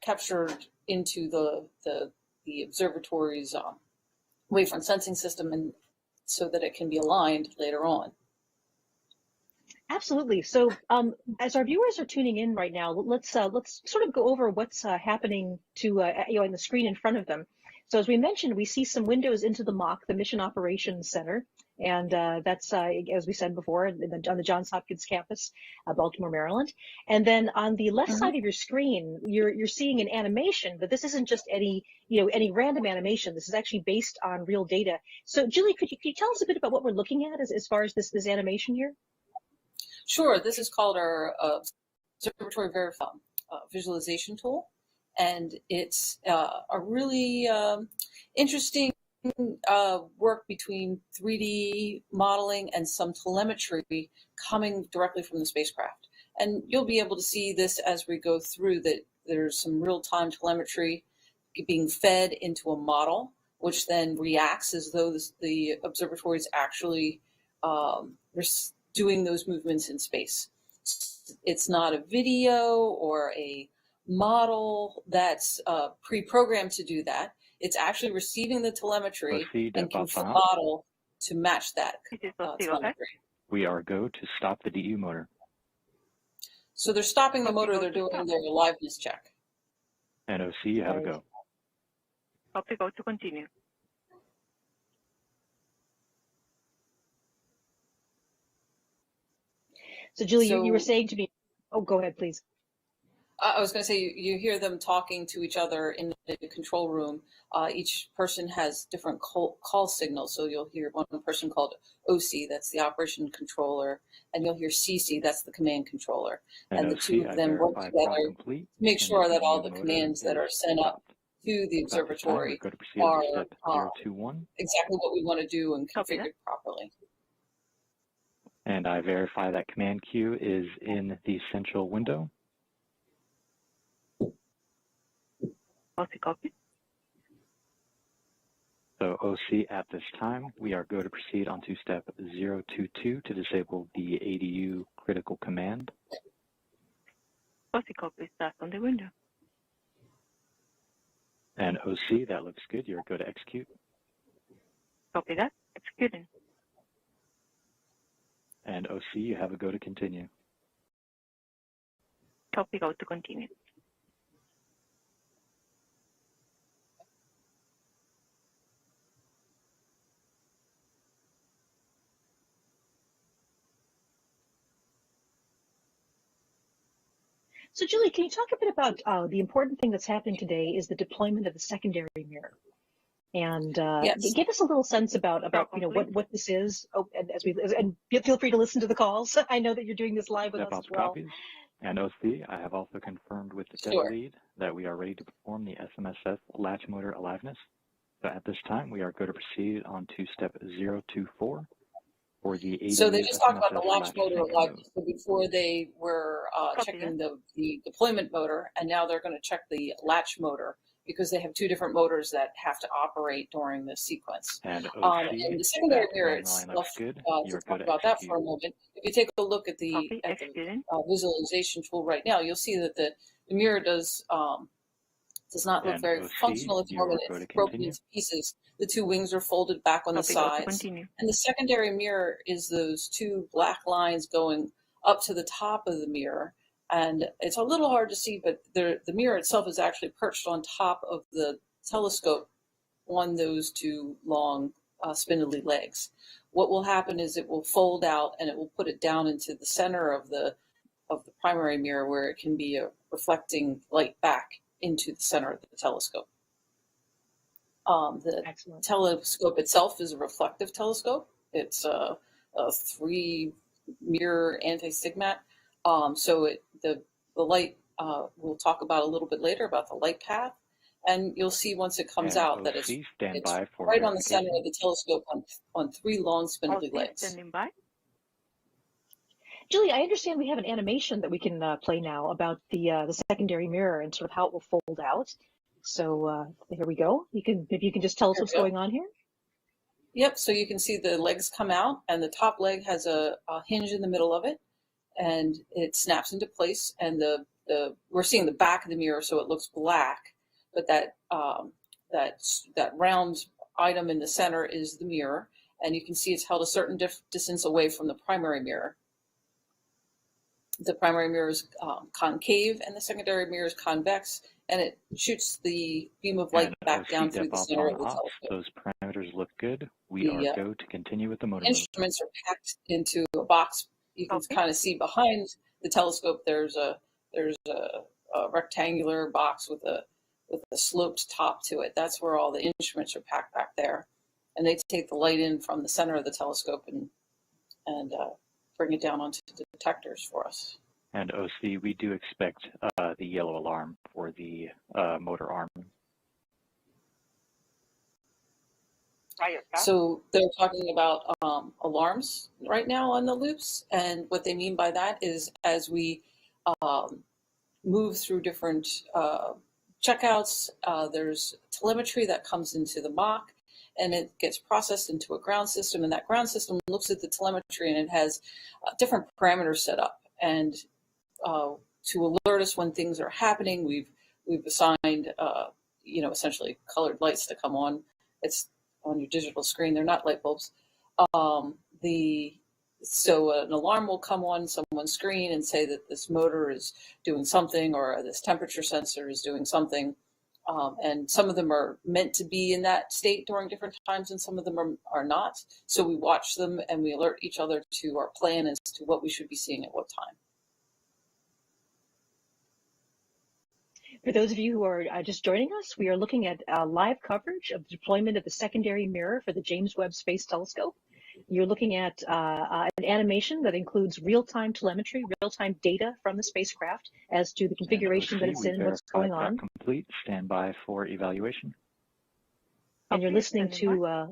captured into the observatory's wavefront sensing system, and so that it can be aligned later on. Absolutely. So as our viewers are tuning in right now, let's sort of go over what's happening to on the screen in front of them. So as we mentioned, we see some windows into the MOC, the Mission Operations Center, and that's as we said before, on the Johns Hopkins campus, Baltimore, Maryland. And then on the left side of your screen, you're seeing an animation, but this isn't just any random animation. This is actually based on real data. So Julie, could you tell us a bit about what we're looking at as far as this animation here? Sure. This is called our Observatory visualization tool, and it's a really interesting work between 3D modeling and some telemetry coming directly from the spacecraft. And you'll be able to see this as we go through, that there's some real-time telemetry being fed into a model, which then reacts as though the observatory is actually doing those movements in space. It's not a video or a model that's pre-programmed to do that. It's actually receiving the telemetry and can the model to match that telemetry. We are go to stop the DU motor. So they're stopping the motor, they're doing their aliveness check. And OC, you have a go. Copy, go to continue. So Julie, you were saying to me, oh, go ahead, please. I was going to say, you hear them talking to each other in the control room. Each person has different call signals. So you'll hear one person called OC, that's the operation controller, and you'll hear CC, that's the command controller. And the two of them work together to make sure that all the commands that are sent up to the observatory are exactly what we want to do and configured properly. And I verify that command queue is in the central window. Copy. So OC, at this time, we are going to proceed on to step 022 to disable the ADU critical command. Copy, start on the window. And OC, that looks good. You're going to execute. Copy that, executing. And OC, you have a go to continue. Copy, go to continue. So Julie, can you talk a bit about the important thing that's happening today is the deployment of the secondary mirror, and give us a little sense about what this is. Oh, and feel free to listen to the calls. I know that you're doing this live with us as well. Copies. And OC, I have also confirmed with the dev lead that we are ready to perform the SMSS latch motor aliveness. So at this time, we are going to proceed on to step 024. So they just talked about the latch motor aliveness. So before they were checking the deployment motor, and now they're going to check the latch motor because they have two different motors that have to operate during the sequence. And the secondary mirror itself, to talk about that for a moment, if you take a look at the visualization tool right now, you'll see that the mirror does not look very functional at the moment. It's broken into pieces. The two wings are folded back on the sides. And the secondary mirror is those two black lines going up to the top of the mirror. And it's a little hard to see, but the mirror itself is actually perched on top of the telescope on those two long spindly legs. What will happen is it will fold out and it will put it down into the center of the primary mirror, where it can be reflecting light back into the center of the telescope. The telescope itself is a reflective telescope. It's a 3-mirror anti-stigmat. So the light, we'll talk about a little bit later about the light path. And you'll see once it comes out that it's right on the center of the telescope on 3 long spindly legs. Standing by. Julie, I understand we have an animation that we can play now about the secondary mirror and sort of how it will fold out. So here we go. Maybe you can just tell us what's going on here. Yep. So you can see the legs come out, and the top leg has a hinge in the middle of it, and it snaps into place, and we're seeing the back of the mirror, so it looks black, but that round item in the center is the mirror, and you can see it's held a certain distance away from the primary mirror. The primary mirror is concave, and the secondary mirror is convex, and it shoots the beam of light back down through the center of the telescope. Those parameters look good. We are go to continue with the motor. Instruments are packed into a box. You can kind of see behind the telescope. There's a rectangular box with a sloped top to it. That's where all the instruments are packed back there, and they take the light in from the center of the telescope and bring it down onto the detectors for us. And OC, we do expect the yellow alarm for the motor arm. So they're talking about alarms right now on the loops, and what they mean by that is as we move through different checkouts, there's telemetry that comes into the mock, and it gets processed into a ground system, and that ground system looks at the telemetry, and it has different parameters set up. And to alert us when things are happening, we've assigned essentially colored lights to come on. It's on your digital screen. They're not light bulbs. So an alarm will come on someone's screen and say that this motor is doing something, or this temperature sensor is doing something. And some of them are meant to be in that state during different times, and some of them are not. So we watch them and we alert each other to our plan as to what we should be seeing at what time. For those of you who are just joining us, we are looking at live coverage of the deployment of the secondary mirror for the James Webb Space Telescope. You're looking at an animation that includes real-time telemetry, real-time data from the spacecraft as to the configuration that it's in, what's going on. Complete. Stand by for evaluation. And you're listening to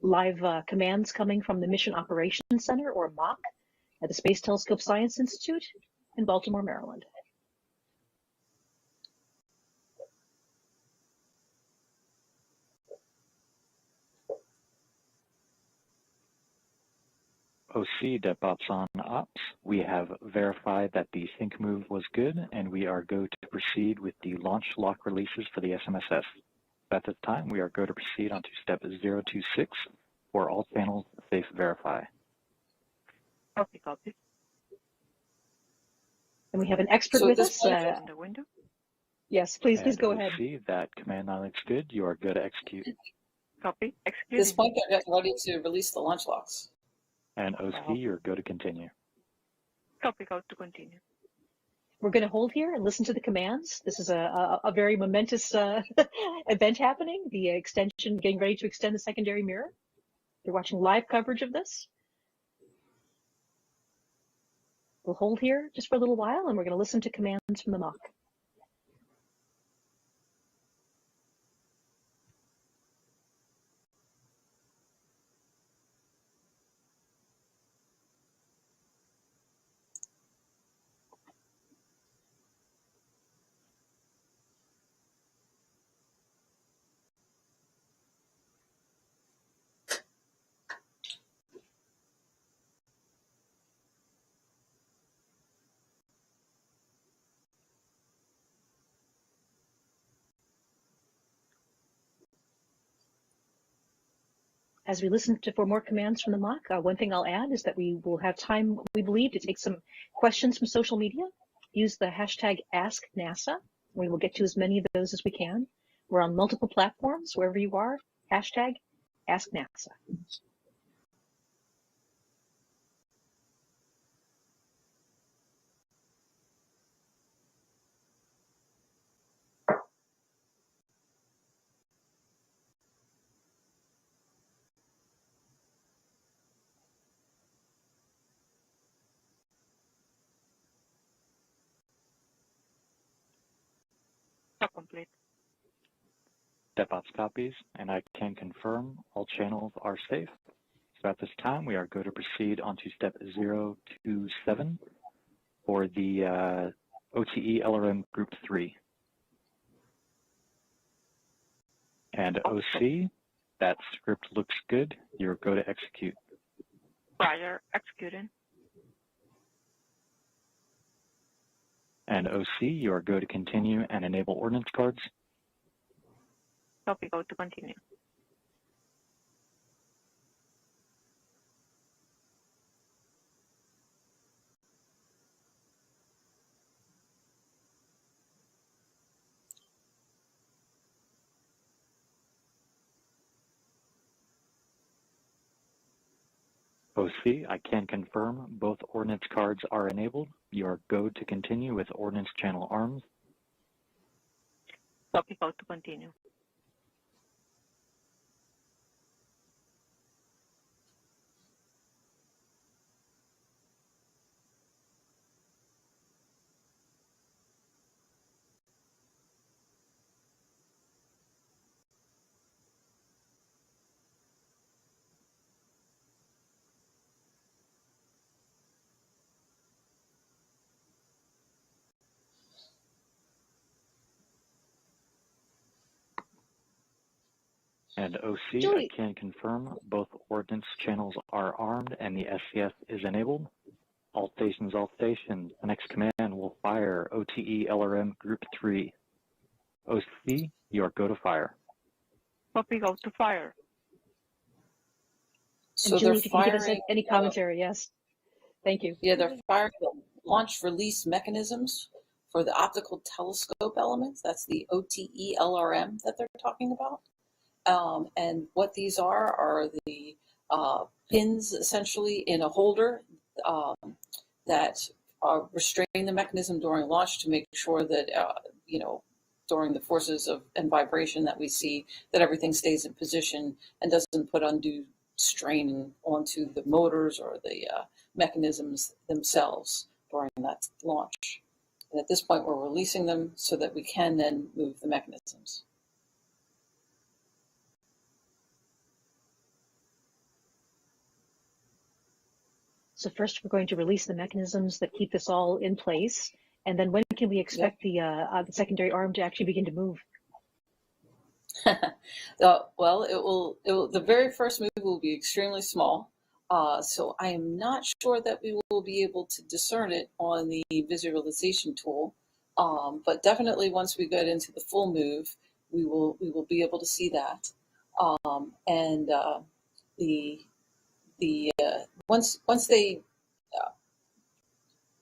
live commands coming from the Mission Operations Center, or MOC, at the Space Telescope Science Institute in Baltimore, Maryland. OC, DevOps on Ops. We have verified that the sync move was good, and we are go to proceed with the launch lock releases for the SMSS. At this time, we are go to proceed on to step 026 for all channels safe verify. Okay, copy. And we have an expert with us. In the window. Yes, please go ahead. OC, that command line looks good. You are good to execute. Copy. At this point, they're ready to release the launch locks. And OC, you're go to continue. Copy, go to continue. We're going to hold here and listen to the commands. This is a very momentous event happening, the extension, getting ready to extend the secondary mirror. You're watching live coverage of this. We'll hold here just for a little while, and we're going to listen to commands from the mock. As we listen for more commands from the mock, one thing I'll add is that we will have time, we believe, to take some questions from social media. Use the hashtag #AskNASA. We will get to as many of those as we can. We're on multiple platforms, wherever you are, hashtag #AskNASA. Complete. DevOps copies, and I can confirm all channels are safe. So at this time, we are going to proceed on to step 027 for the OTE LRM Group 3. And OC, that script looks good. You're go to execute. Prior executing. And OC, you are go to continue and enable ordnance cards. Copy, go to continue. OC, I can confirm both ordnance cards are enabled. You are go to continue with ordnance channel arms. Copy, go to continue. And OC, Julie. I can confirm both ordnance channels are armed and the SCS is enabled. All stations, the next command will fire OTE LRM Group 3. OC, you are go to fire. Copy, go to fire. So and Julie, they're if you can give us firing, any commentary, yes. Thank you. yeah, they're firing the launch release mechanisms for the optical telescope elements. That's the OTE LRM that they're talking about. And what these are the pins essentially in a holder that restrain the mechanism during launch to make sure that, during the forces and vibration that we see, that everything stays in position and doesn't put undue strain onto the motors or the mechanisms themselves during that launch. And at this point, we're releasing them so that we can then move the mechanisms. So first, we're going to release the mechanisms that keep this all in place, and then when can we expect the secondary arm to actually begin to move? Well, it will. The very first move will be extremely small, so I am not sure that we will be able to discern it on the visualization tool. But definitely, once we get into the full move, we will be able to see that. And once they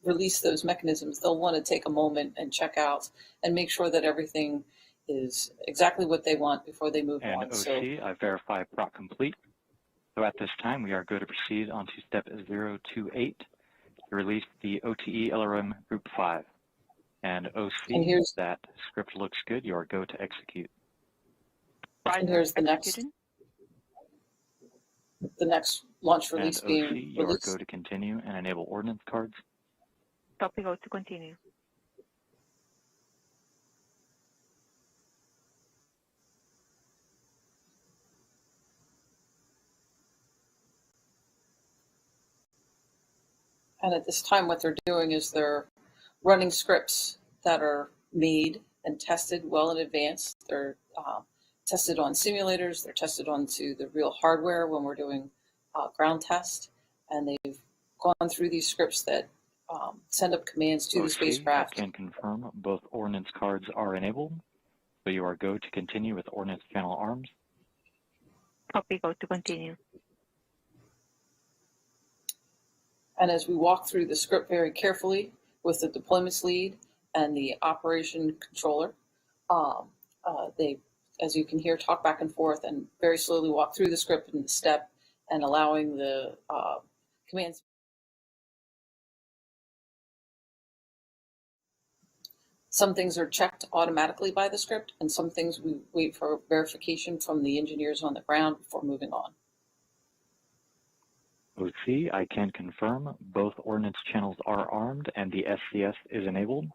release those mechanisms, they'll want to take a moment and check out and make sure that everything is exactly what they want before they move And on. OC, I verify prop complete. So at this time, we are going to proceed on to step 028 to release the OTE LRM Group 5. And OC, and that script looks good. You are go to execute. and here's the next launch release and being OC, you are released. go to continue and enable ordnance cards. Copy, go to continue. And at this time, what they're doing is they're running scripts that are made and tested well in advance. They're tested on simulators. They're tested onto the real hardware when we're doing ground test. And they've gone through these scripts that send up commands to the spacecraft. I can confirm both ordnance cards are enabled. So you are go to continue with ordnance channel arms. Copy, go to continue. And as we walk through the script very carefully with the deployments lead and the operation controller, they, as you can hear, talk back and forth and very slowly walk through the script in the step and allowing the commands. Some things are checked automatically by the script, and some things we wait for verification from the engineers on the ground before moving on. OC, I can confirm both ordnance channels are armed and the SCS is enabled.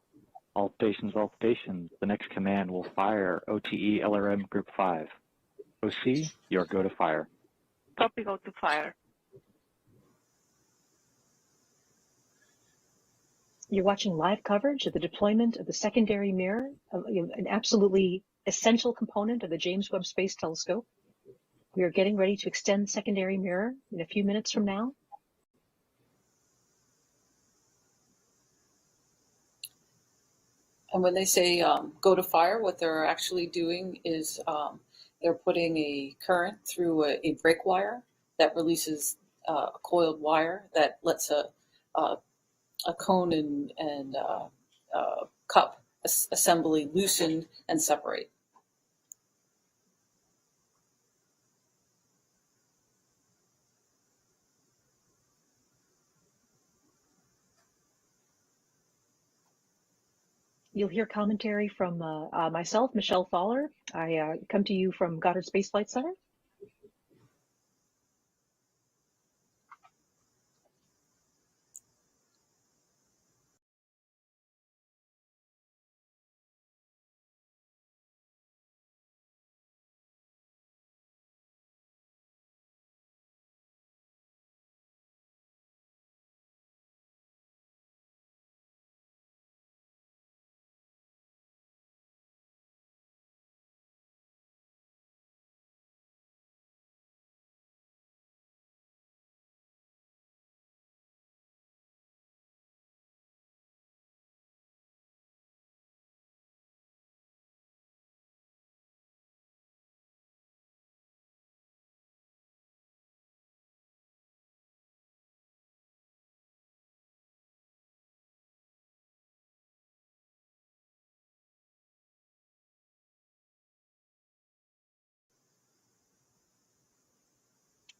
All stations, the next command will fire OTE LRM Group 5. OC, you are go to fire. Copy, go to fire. You're watching live coverage of the deployment of the secondary mirror, an absolutely essential component of the James Webb Space Telescope. We are getting ready to extend the secondary mirror in a few minutes from now. And when they say go to fire, what they're actually doing is they're putting a current through a break wire that releases a coiled wire that lets a cone and cup assembly loosen and separate. You'll hear commentary from myself, Michelle Fowler. I come to you from Goddard Space Flight Center.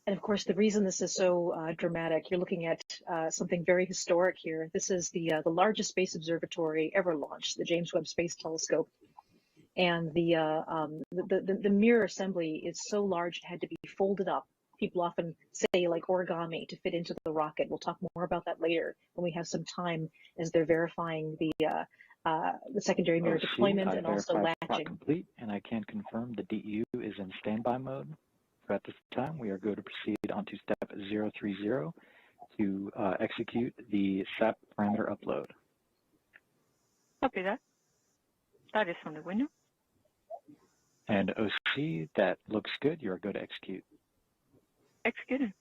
And of course, the reason this is so dramatic, you're looking at something very historic here. This is the largest space observatory ever launched, the James Webb Space Telescope. And the mirror assembly is so large it had to be folded up. People often say like origami to fit into the rocket. We'll talk more about that later when we have some time as they're verifying the secondary mirror deployment and also latching. Complete, and I can confirm the DEU is in standby mode. So at this time, we are going to proceed on to step 030 to execute the SAP parameter upload. Copy that. That is on the window. And OC, that looks good. You are going to execute. Executed.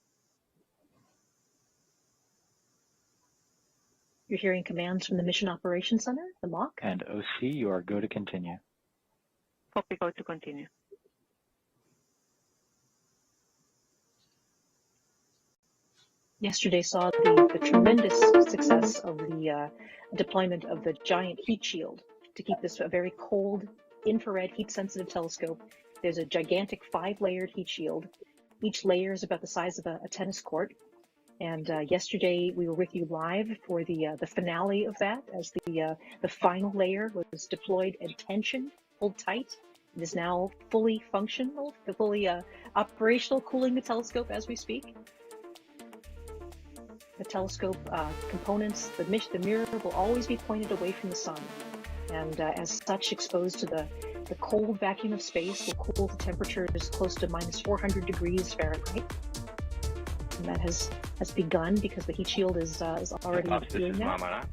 You're hearing commands from the Mission Operations Center, the MOC. And OC, you are go to continue. Copy, go to continue. Yesterday saw the tremendous success of the deployment of the giant heat shield to keep this a very cold, infrared, heat-sensitive telescope. There's a gigantic 5-layered heat shield. Each layer is about the size of a tennis court. And yesterday we were with you live for the finale of that, as the final layer was deployed and tensioned, pulled tight. It is now fully functional, fully operational, cooling the telescope as we speak. The telescope components, the mirror will always be pointed away from the sun, and as such exposed to the cold vacuum of space will cool to temperatures close to minus 400 degrees Fahrenheit. And that has begun because the heat shield is already doing that.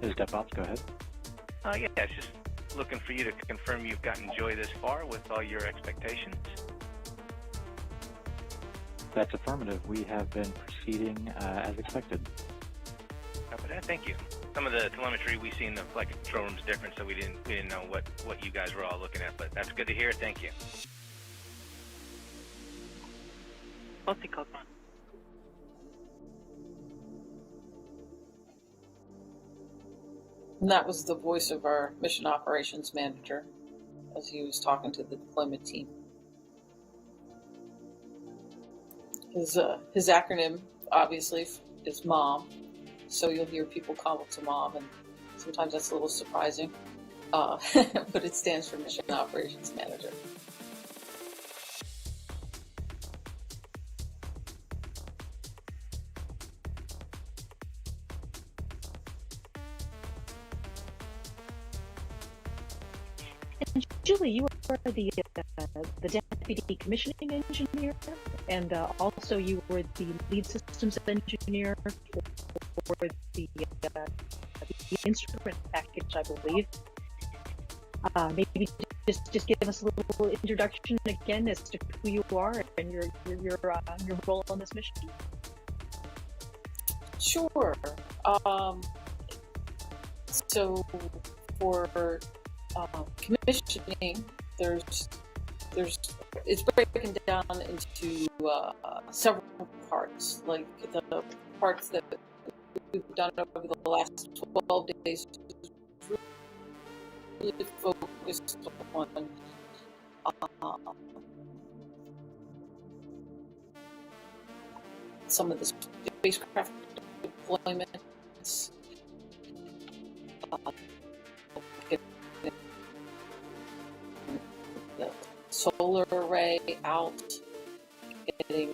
This is DevOps, go ahead. Yeah, it's just looking for you to confirm you've gotten joy this far with all your expectations. That's affirmative. We have been proceeding as expected. Copy that. Thank you. Some of the telemetry we see in the flight control room is different, so we didn't know what you guys were all looking at, but that's good to hear. Thank you. And that was the voice of our mission operations manager as he was talking to the deployment team. His acronym, obviously, is MOM, so you'll hear people call it to MOM, and sometimes that's a little surprising, but it stands for Mission Operations Manager. And Julie, you are the deputy commissioning engineer, and also you were the lead systems engineer for the instrument package, I believe. Maybe just give us a little introduction again as to who you are and your role on this mission. So for commissioning, it's broken down into several parts. Like the parts that we've done over the last 12 days really focused on some of the spacecraft deployments, the solar array out, getting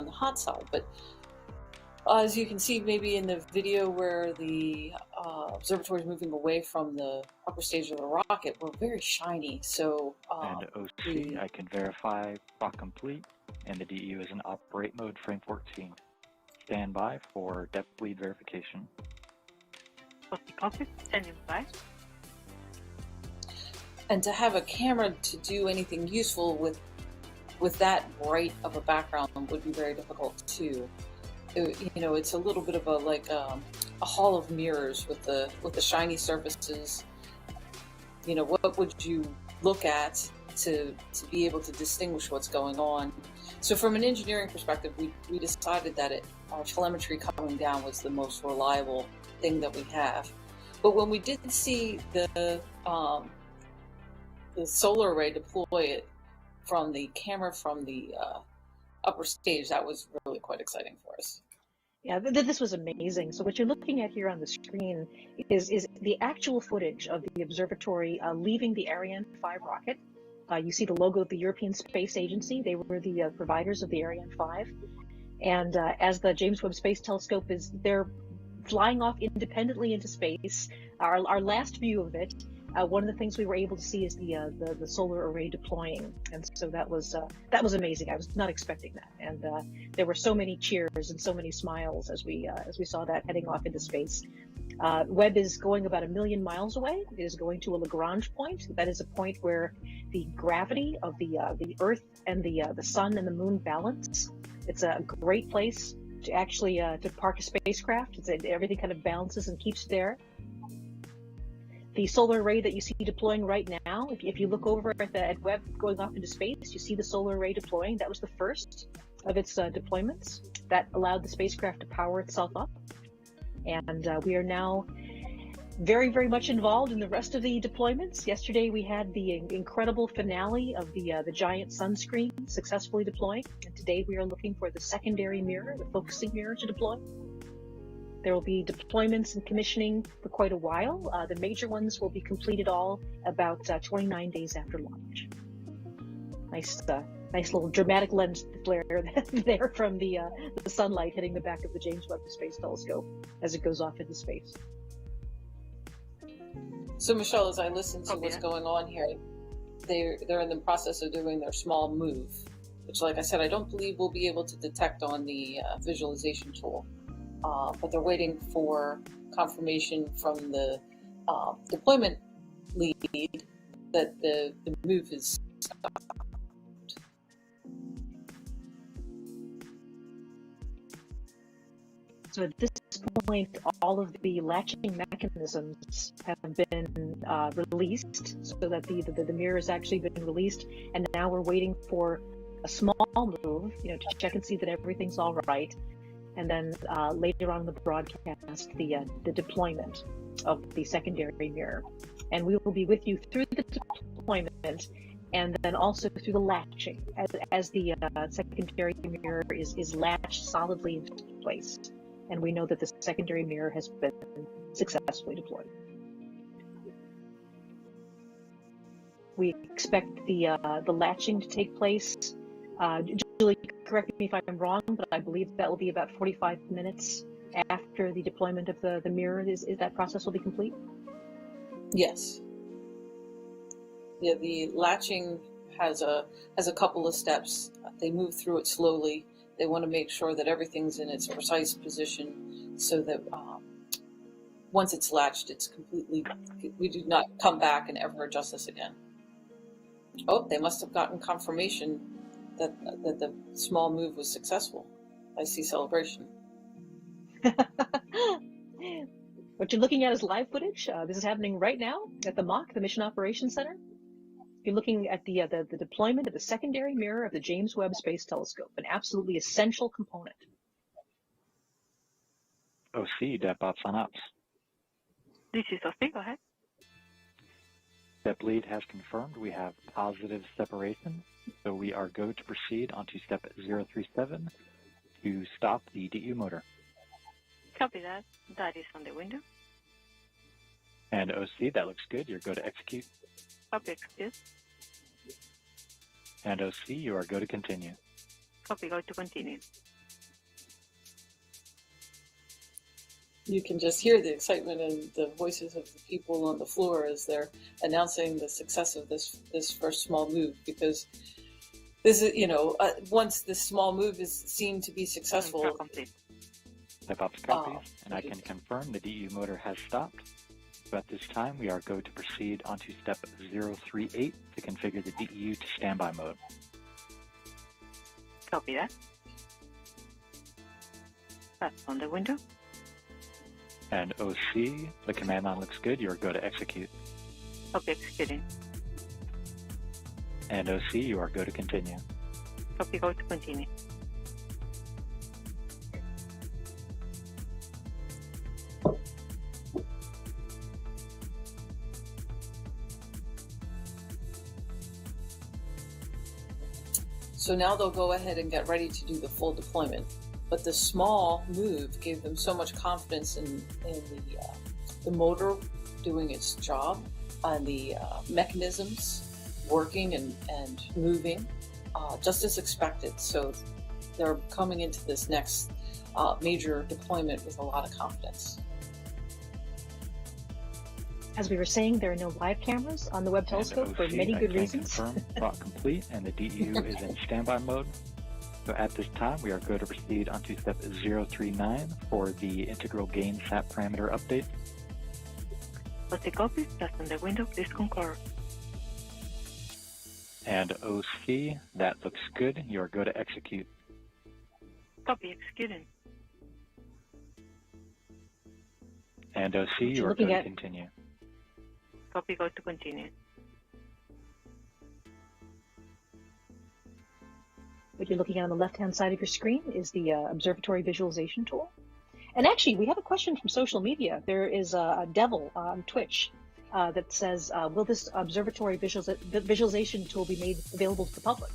the hot side. But as you can see, maybe in the video where the observatory is moving away from the upper stage of the rocket, we're very shiny. So and OC, I can verify clock complete, and the DU is in operate mode frame 14. Stand by for depth lead verification. Copy, standing by. And to have a camera to do anything useful with that bright of a background would be very difficult too. It's a little bit of a hall of mirrors with the shiny surfaces. What would you look at to be able to distinguish what's going on? So from an engineering perspective, we decided that our telemetry coming down was the most reliable thing that we have. But when we did see the solar array deploy it from the camera from the upper stage, that was really quite exciting for us. Yeah, this was amazing. So what you're looking at here on the screen is the actual footage of the observatory leaving the Ariane 5 rocket. You see the logo of the European Space Agency. They were the providers of the Ariane 5. And as the James Webb Space Telescope they're flying off independently into space. Our last view of it, one of the things we were able to see is the solar array deploying, and so that was amazing. I was not expecting that, and there were so many cheers and so many smiles as we saw that heading off into space. Webb is going about 1 million miles away. It is going to a Lagrange point. That is a point where the gravity of the Earth and the Sun and the Moon balance. It's a great place to actually to park a spacecraft. Everything kind of balances and keeps there. The solar array that you see deploying right now, if you look over at Webb going off into space, you see the solar array deploying. That was the first of its deployments. That allowed the spacecraft to power itself up. And we are now very, very much involved in the rest of the deployments. Yesterday we had the incredible finale of the giant sunscreen successfully deploying. And today we are looking for the secondary mirror, the focusing mirror, to deploy. There will be deployments and commissioning for quite a while. The major ones will be completed all about 29 days after launch. Nice little dramatic lens flare there from the sunlight hitting the back of the James Webb Space Telescope as it goes off into space. So Michelle, as I listen to what's going on here, they're in the process of doing their small move, which, like I said, I don't believe we'll be able to detect on the visualization tool. But they're waiting for confirmation from the deployment lead that the move is stopped. So at this point, all of the latching mechanisms have been released, so that the mirror has actually been released, and now we're waiting for a small move, to check and see that everything's all right. And then later on in the broadcast, the deployment of the secondary mirror. And we will be with you through the deployment and then also through the latching as the secondary mirror is latched solidly into place. And we know that the secondary mirror has been successfully deployed. We expect the latching to take place. Julie, correct me if I'm wrong, but I believe that will be about 45 minutes after the deployment of the mirror. Is that process will be complete? Yes. Yeah, the latching has a couple of steps. They move through it slowly. They want to make sure that everything's in its precise position, so that once it's latched, it's completely. We do not come back and ever adjust this again. Oh, they must have gotten confirmation that the small move was successful. I see celebration. What you're looking at is live footage. This is happening right now at the MOC, the Mission Operations Center. You're looking at the deployment of the secondary mirror of the James Webb Space Telescope, an absolutely essential component. OC, depth on ops. This is OC, go ahead. Step lead has confirmed we have positive separation, so we are go to proceed onto step 037 to stop the DU motor. Copy that. That is on the window. And OC, that looks good. You're go to execute. Copy, execute. And OC, you are go to continue. Copy, go to continue. You can just hear the excitement in the voices of the people on the floor as they're announcing the success of this first small move, because this is, once this small move is seen to be successful. Step up copies, and I can confirm the DEU motor has stopped. So at this time, we are going to proceed onto step 038 to configure the DEU to standby mode. Copy that. That's on the window. And OC, the command line looks good. You are go to execute. Copy executing. And OC, you are go to continue. Copy go to continue. So now they'll go ahead and get ready to do the full deployment. But the small move gave them so much confidence in the motor doing its job, and the mechanisms working and moving, just as expected. So they're coming into this next major deployment with a lot of confidence. As we were saying, there are no live cameras on the Webb telescope for many good reasons. Confirm, thought complete, and the DEU is in standby mode. So at this time, we are going to proceed onto step 039 for the integral gain SAT parameter update. OC copies, that's on the window, please concur. And OC, that looks good. You are going to execute. Copy executing. And OC, you are going to continue. Copy go to continue. What you're looking at on the left-hand side of your screen is the observatory visualization tool. And actually, we have a question from social media. There is a devil on Twitch that says, will this observatory visualization tool be made available to the public?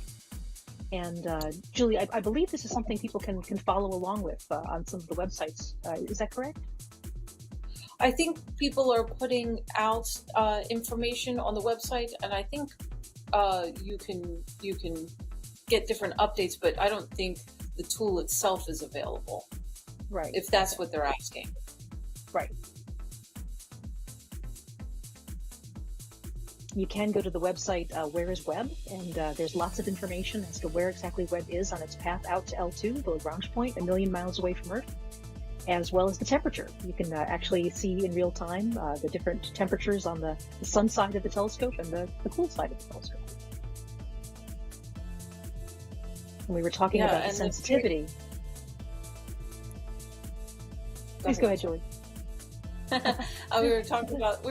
And Julie, I believe this is something people can follow along with on some of the websites. Is that correct? I think people are putting out information on the website, and I think you can get different updates, but I don't think the tool itself is available. Right. If that's what they're asking. Right. You can go to the website Where is Webb, and there's lots of information as to where exactly Webb is on its path out to L2, the Lagrange point, 1 million miles away from Earth, as well as the temperature. You can actually see in real time the different temperatures on the sun side of the telescope and the cool side of the telescope. And we were talking about the sensitivity. Please go ahead, Julie. we were talking about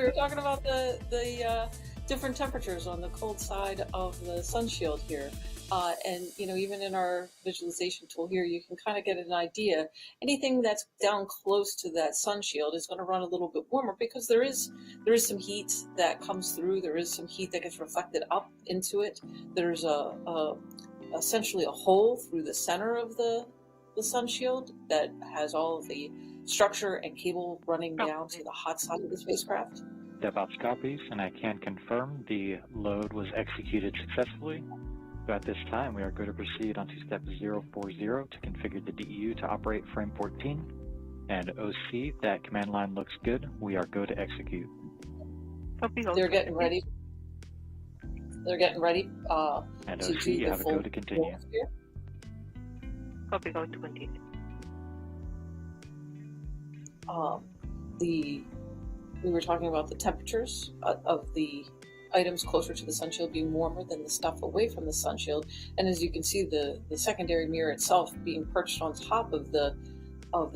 the different temperatures on the cold side of the sun shield here. And even in our visualization tool here, you can kind of get an idea. Anything that's down close to that sun shield is going to run a little bit warmer, because there is some heat that comes through. There is some heat that gets reflected up into it. There's essentially a hole through the center of the sun shield that has all of the structure and cable running down to the hot side of the spacecraft. DevOps copies, and I can confirm the load was executed successfully. So at this time, we are going to proceed onto step 040 to configure the DEU to operate frame 14. And OC, that command line looks good. We are going to execute. They're getting ready. They're getting ready and to OC, do you the have full a go to continue. Copy go to continue. We were talking about the temperatures of the items closer to the sun shield being warmer than the stuff away from the sun shield, and as you can see, the secondary mirror itself being perched on top of the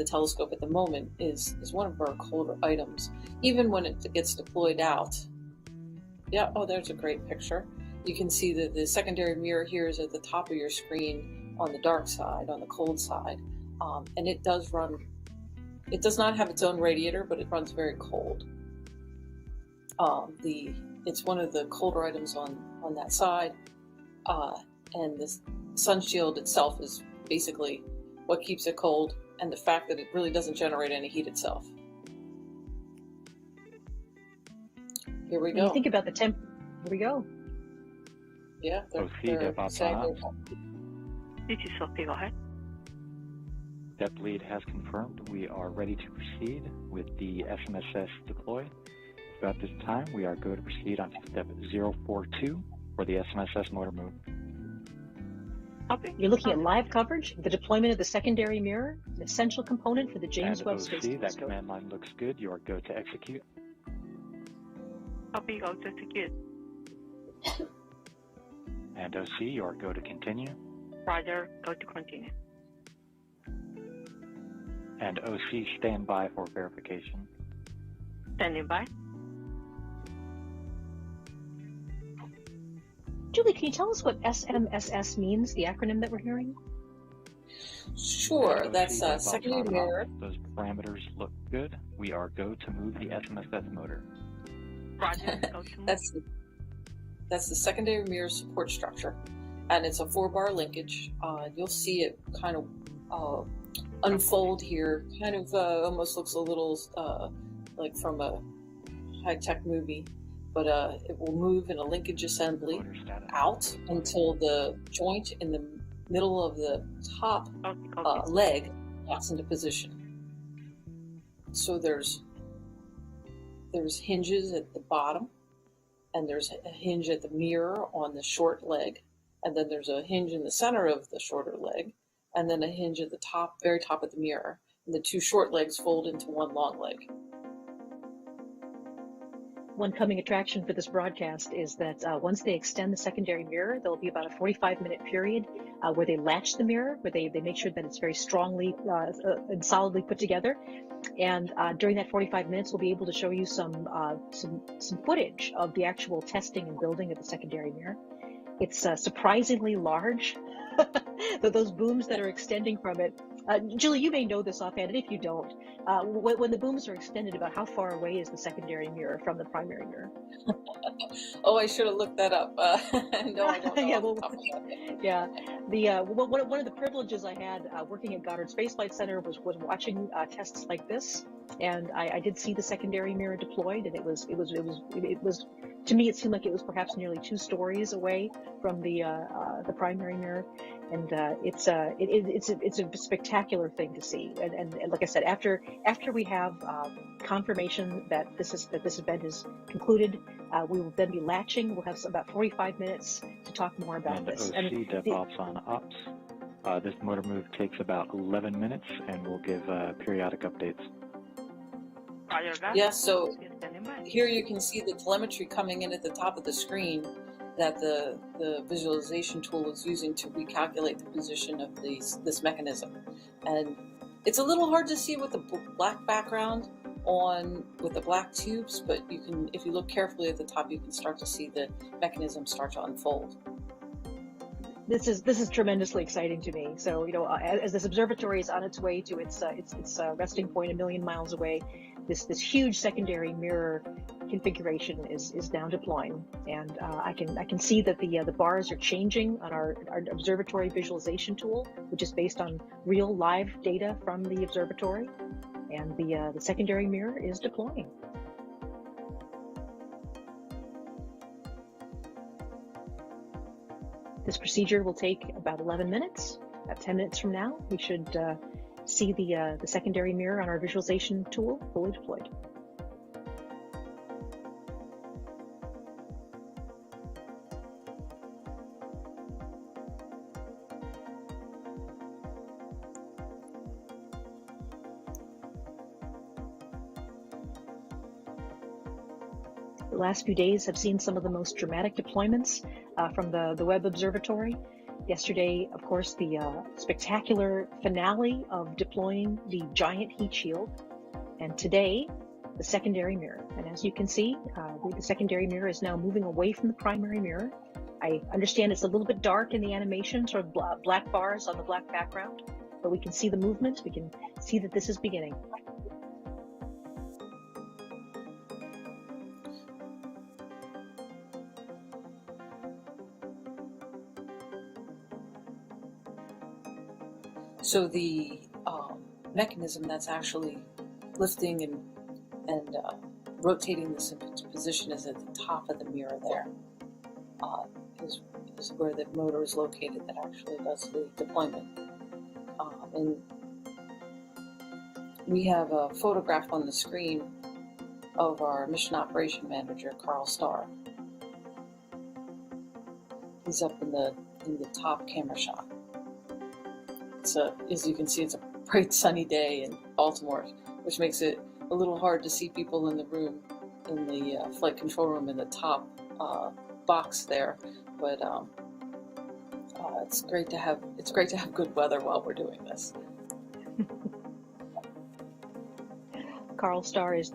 telescope at the moment is one of our colder items. Even when it gets deployed out, there's a great picture. You can see that the secondary mirror here is at the top of your screen on the dark side, on the cold side, and it does run. It does not have its own radiator, but it runs very cold. It's one of the colder items on that side, and the sun shield itself is basically what keeps it cold, and the fact that it really doesn't generate any heat itself. Here we go. When you think about the temp, here we go. Yeah, This is Sophie, go ahead. Depth lead has confirmed we are ready to proceed with the SMSS deploy. So at this time, we are going to proceed on step 042 for the SMSS motor move. You're looking at live coverage, the deployment of the secondary mirror, an essential component for the James And Webb Space OC, that Telescope. command line looks good. You are go to execute. Copy, go to execute. And OC, you are go to continue. Roger, go to continue. And OC, stand by for verification. Standing by. Julie, can you tell us what SMSS means, the acronym that we're hearing? Sure, And that's OC, a secondary on mirror. off. Those parameters look good. We are go to move the SMSS motor. Roger, go to move. That's the secondary mirror support structure, and it's a 4-bar linkage. You'll see it kind of unfold here. Kind of almost looks a little like from a high-tech movie, but it will move in a linkage assembly out until the joint in the middle of the top leg locks into position. So there's hinges at the bottom, and there's a hinge at the mirror on the short leg, and then there's a hinge in the center of the shorter leg, and then a hinge at the top, very top of the mirror, and the two short legs fold into one long leg. One coming attraction for this broadcast is that once they extend the secondary mirror, there'll be about a 45-minute period where they latch the mirror, where they make sure that it's very strongly and solidly put together. And during that 45 minutes, we'll be able to show you some footage of the actual testing and building of the secondary mirror. It's surprisingly large. Those booms that are extending from it. Julie, you may know this offhand, and if you don't, when the booms are extended, about how far away is the secondary mirror from the primary mirror? Oh, I should have looked that up. No, I don't know. Yeah, off the top of my head. yeah. One of the privileges I had working at Goddard Space Flight Center was watching tests like this, and I did see the secondary mirror deployed, and it was to me it seemed like it was perhaps nearly 2 stories away from the primary mirror, and it's a spectacular thing to see, and like I said, after we have confirmation that this event is concluded, we will then be latching. We'll have about 45 minutes to talk more about And this. OC, DevOps on ops. This motor move takes about 11 minutes, and we'll give periodic updates. Roger, that. Yeah, so Standing by. here you can see the telemetry coming in at the top of the screen that the visualization tool is using to recalculate the position of this mechanism. And it's a little hard to see with the black background with the black tubes, but you can, if you look carefully at the top, you can start to see the mechanism start to unfold. This is tremendously exciting to me. So, as this observatory is on its way to its resting point 1 million miles away, this huge secondary mirror configuration is now deploying, and I can see that the bars are changing on our observatory visualization tool, which is based on real live data from the observatory, and the secondary mirror is deploying. This procedure will take about 11 minutes. About 10 minutes from now, we should see the secondary mirror on our visualization tool fully deployed. The last few days have seen some of the most dramatic deployments from the Webb Observatory. Yesterday, of course, the spectacular finale of deploying the giant heat shield. And today, the secondary mirror. And as you can see, the secondary mirror is now moving away from the primary mirror. I understand it's a little bit dark in the animation, sort of black bars on the black background, but we can see the movement. We can see that this is beginning. So the mechanism that's actually lifting and rotating this into position is at the top of the mirror there. Is where the motor is located that actually does the deployment. And we have a photograph on the screen of our mission operation manager, Carl Starr. He's up in the top camera shot. As you can see, it's a bright sunny day in Baltimore, which makes it a little hard to see people in the room, in the flight control room in the top box there. But it's great to have good weather while we're doing this. Carl Starr is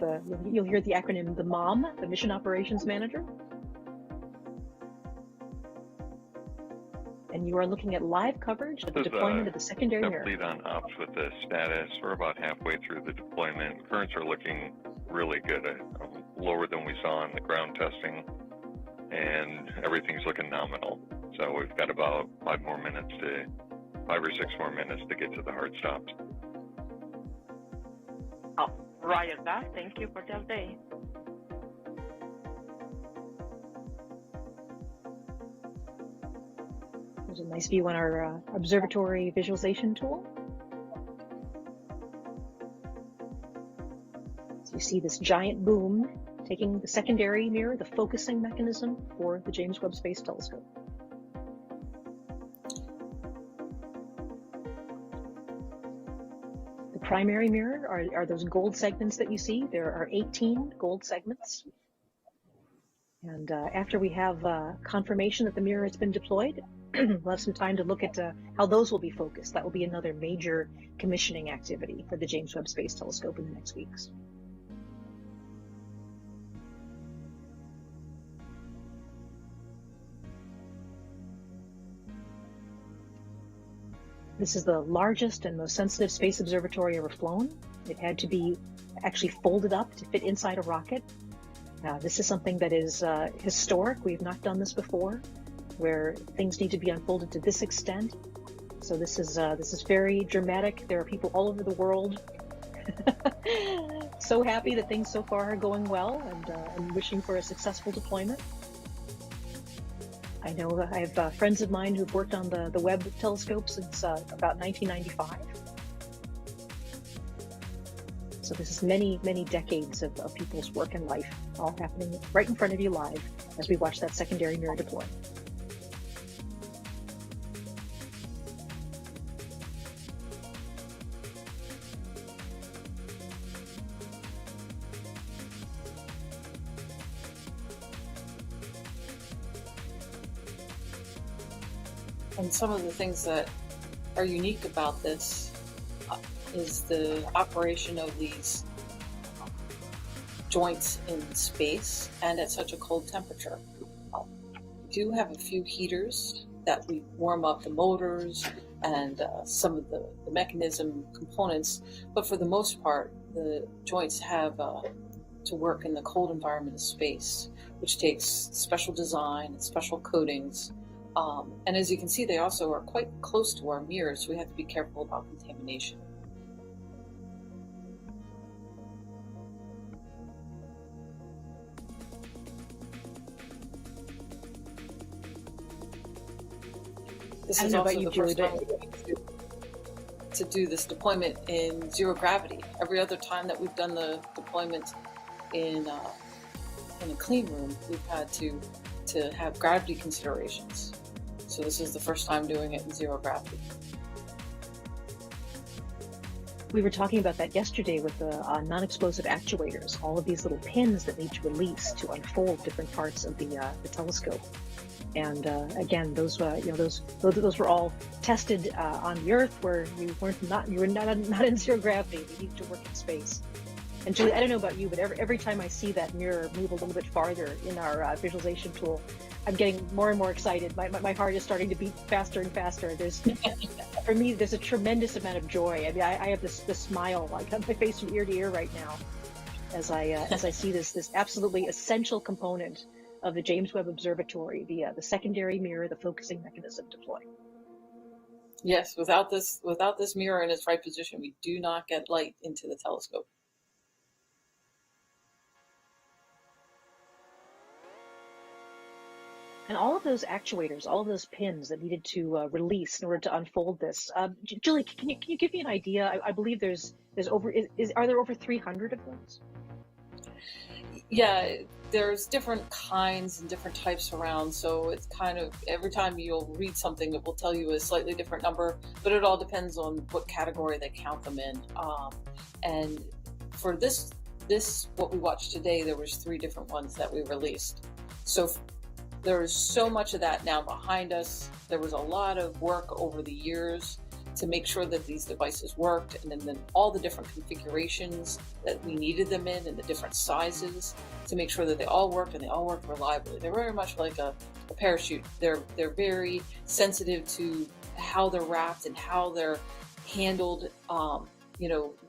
you'll hear the acronym, the MOM, the Mission Operations Manager. And you are looking at live coverage of the deployment of the secondary mirror. Complete on ops with the status. We're about halfway through the deployment. Currents are looking really good, lower than we saw in the ground testing, and everything's looking nominal. So we've got about 5 or 6 more minutes to get to the hard stops. Oh, right at that. Thank you for the update. There's a nice view on our observatory visualization tool. So you see this giant boom taking the secondary mirror, the focusing mechanism for the James Webb Space Telescope. The primary mirror are those gold segments that you see. There are 18 gold segments. And after we have confirmation that the mirror has been deployed, we'll have some time to look at how those will be focused. That will be another major commissioning activity for the James Webb Space Telescope in the next weeks. This is the largest and most sensitive space observatory ever flown. It had to be actually folded up to fit inside a rocket. This is something that is historic. We've not done this before, where things need to be unfolded to this extent. So this is very dramatic. There are people all over the world so happy that things so far are going well, and wishing for a successful deployment. I know I have friends of mine who've worked on the Webb telescope since about 1995. So this is many, many decades of people's work and life all happening right in front of you live as we watch that secondary mirror deploy. And some of the things that are unique about this is the operation of these joints in space and at such a cold temperature. We do have a few heaters that we warm up the motors and some of the mechanism components, but for the most part, the joints have to work in the cold environment of space, which takes special design and special coatings. And as you can see, they also are quite close to our mirrors, so we have to be careful about contamination. This is also the first time to do this deployment in zero gravity. Every other time that we've done the deployment in a clean room, we've had to have gravity considerations. So this is the first time doing it in zero gravity. We were talking about that yesterday with the non-explosive actuators, all of these little pins that need to release to unfold different parts of the telescope. And again, those were all tested on the Earth, where you were not in zero gravity. We need to work in space. And Julie, I don't know about you, but every time I see that mirror move a little bit farther in our visualization tool, I'm getting more and more excited. My heart is starting to beat faster and faster. For me, there's a tremendous amount of joy. I mean, I have this smile like on my face from ear to ear right now, as I see this absolutely essential component of the James Webb Observatory, the secondary mirror, the focusing mechanism deploy. Yes, without this mirror in its right position, we do not get light into the telescope. And all of those actuators, all of those pins that needed to release in order to unfold this. Julie, can you give me an idea? I believe there's There's are there over 300 of those? Yeah, there's different kinds and different types around, so it's kind of every time you'll read something, it will tell you a slightly different number, but it all depends on what category they count them in. And for this what we watched today, there was 3 different ones that we released. So there's so much of that now behind us. There was a lot of work over the years to make sure that these devices worked, and then all the different configurations that we needed them in and the different sizes to make sure that they all worked and they all worked reliably. They're very much like a parachute. They're very sensitive to how they're wrapped and how they're handled.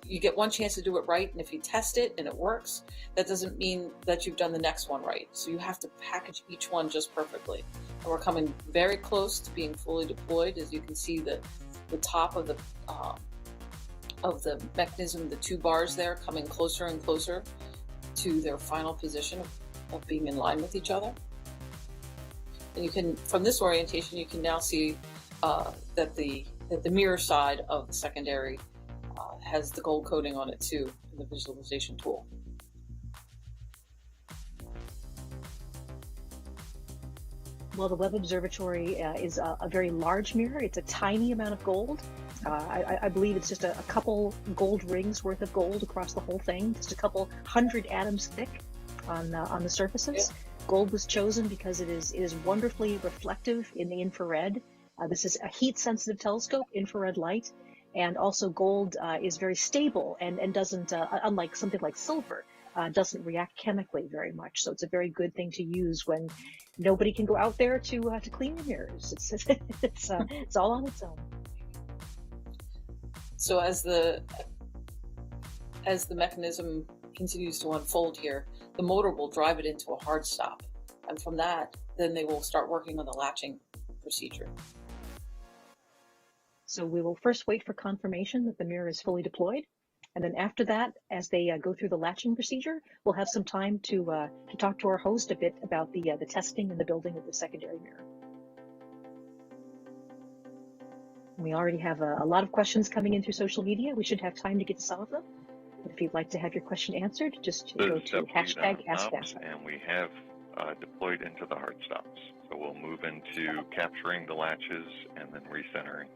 You get one chance to do it right, and if you test it and it works, that doesn't mean that you've done the next one right. So you have to package each one just perfectly. And we're coming very close to being fully deployed. As you can see, the top of the mechanism, the 2 bars there, coming closer and closer to their final position of being in line with each other. And you can, from this orientation, you can now see that the mirror side of the secondary has the gold coating on it too in the visualization tool. Well, the Webb Observatory is a very large mirror. It's a tiny amount of gold. I believe it's just a couple gold rings worth of gold across the whole thing, just a couple 100 atoms thick on the surfaces. Yeah. Gold was chosen because it is wonderfully reflective in the infrared. This is a heat-sensitive telescope, infrared light, and also gold is very stable and doesn't, unlike something like silver, doesn't react chemically very much. So it's a very good thing to use when nobody can go out there to clean your mirrors. It's all on its own. So as the mechanism continues to unfold here, the motor will drive it into a hard stop, and from that, then they will start working on the latching procedure. So we will first wait for confirmation that the mirror is fully deployed. And then after that, as they go through the latching procedure, we'll have some time to talk to our host a bit about the testing and the building of the secondary mirror. We already have a lot of questions coming in through social media. We should have time to get to some of them. But if you'd like to have your question answered, just go to hashtag #AskASA. And we have deployed into the hard stops. So we'll move into capturing the latches and then recentering.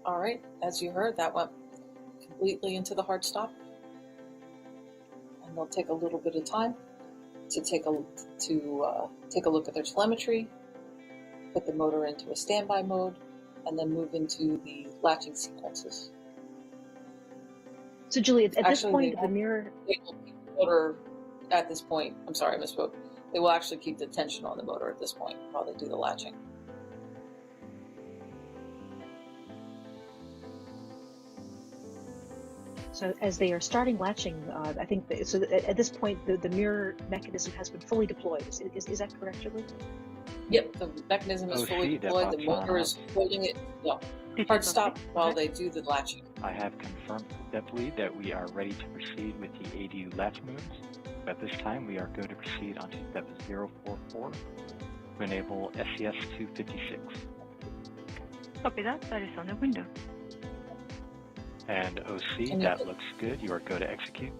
All right, as you heard, that went completely into the hard stop. And they'll take a little bit of time to take a look at their telemetry, put the motor into a standby mode, and then move into the latching sequences. So Julie, at this point, the mirror... They will keep the motor at this point. I'm sorry, I misspoke. They will actually keep the tension on the motor at this point while they do the latching. So as they are starting latching, I think at this point the mirror mechanism has been fully deployed. Is that correct, Julie? Yep, the mechanism is fully deployed. The motor is holding it. No, hard stop while they do the latching. I have confirmed successfully that we are ready to proceed with the ADU latch moves. At this time, we are going to proceed onto step 044 to enable SES 256. Copy that. That is on the window. And OC, that looks good. You are go to execute.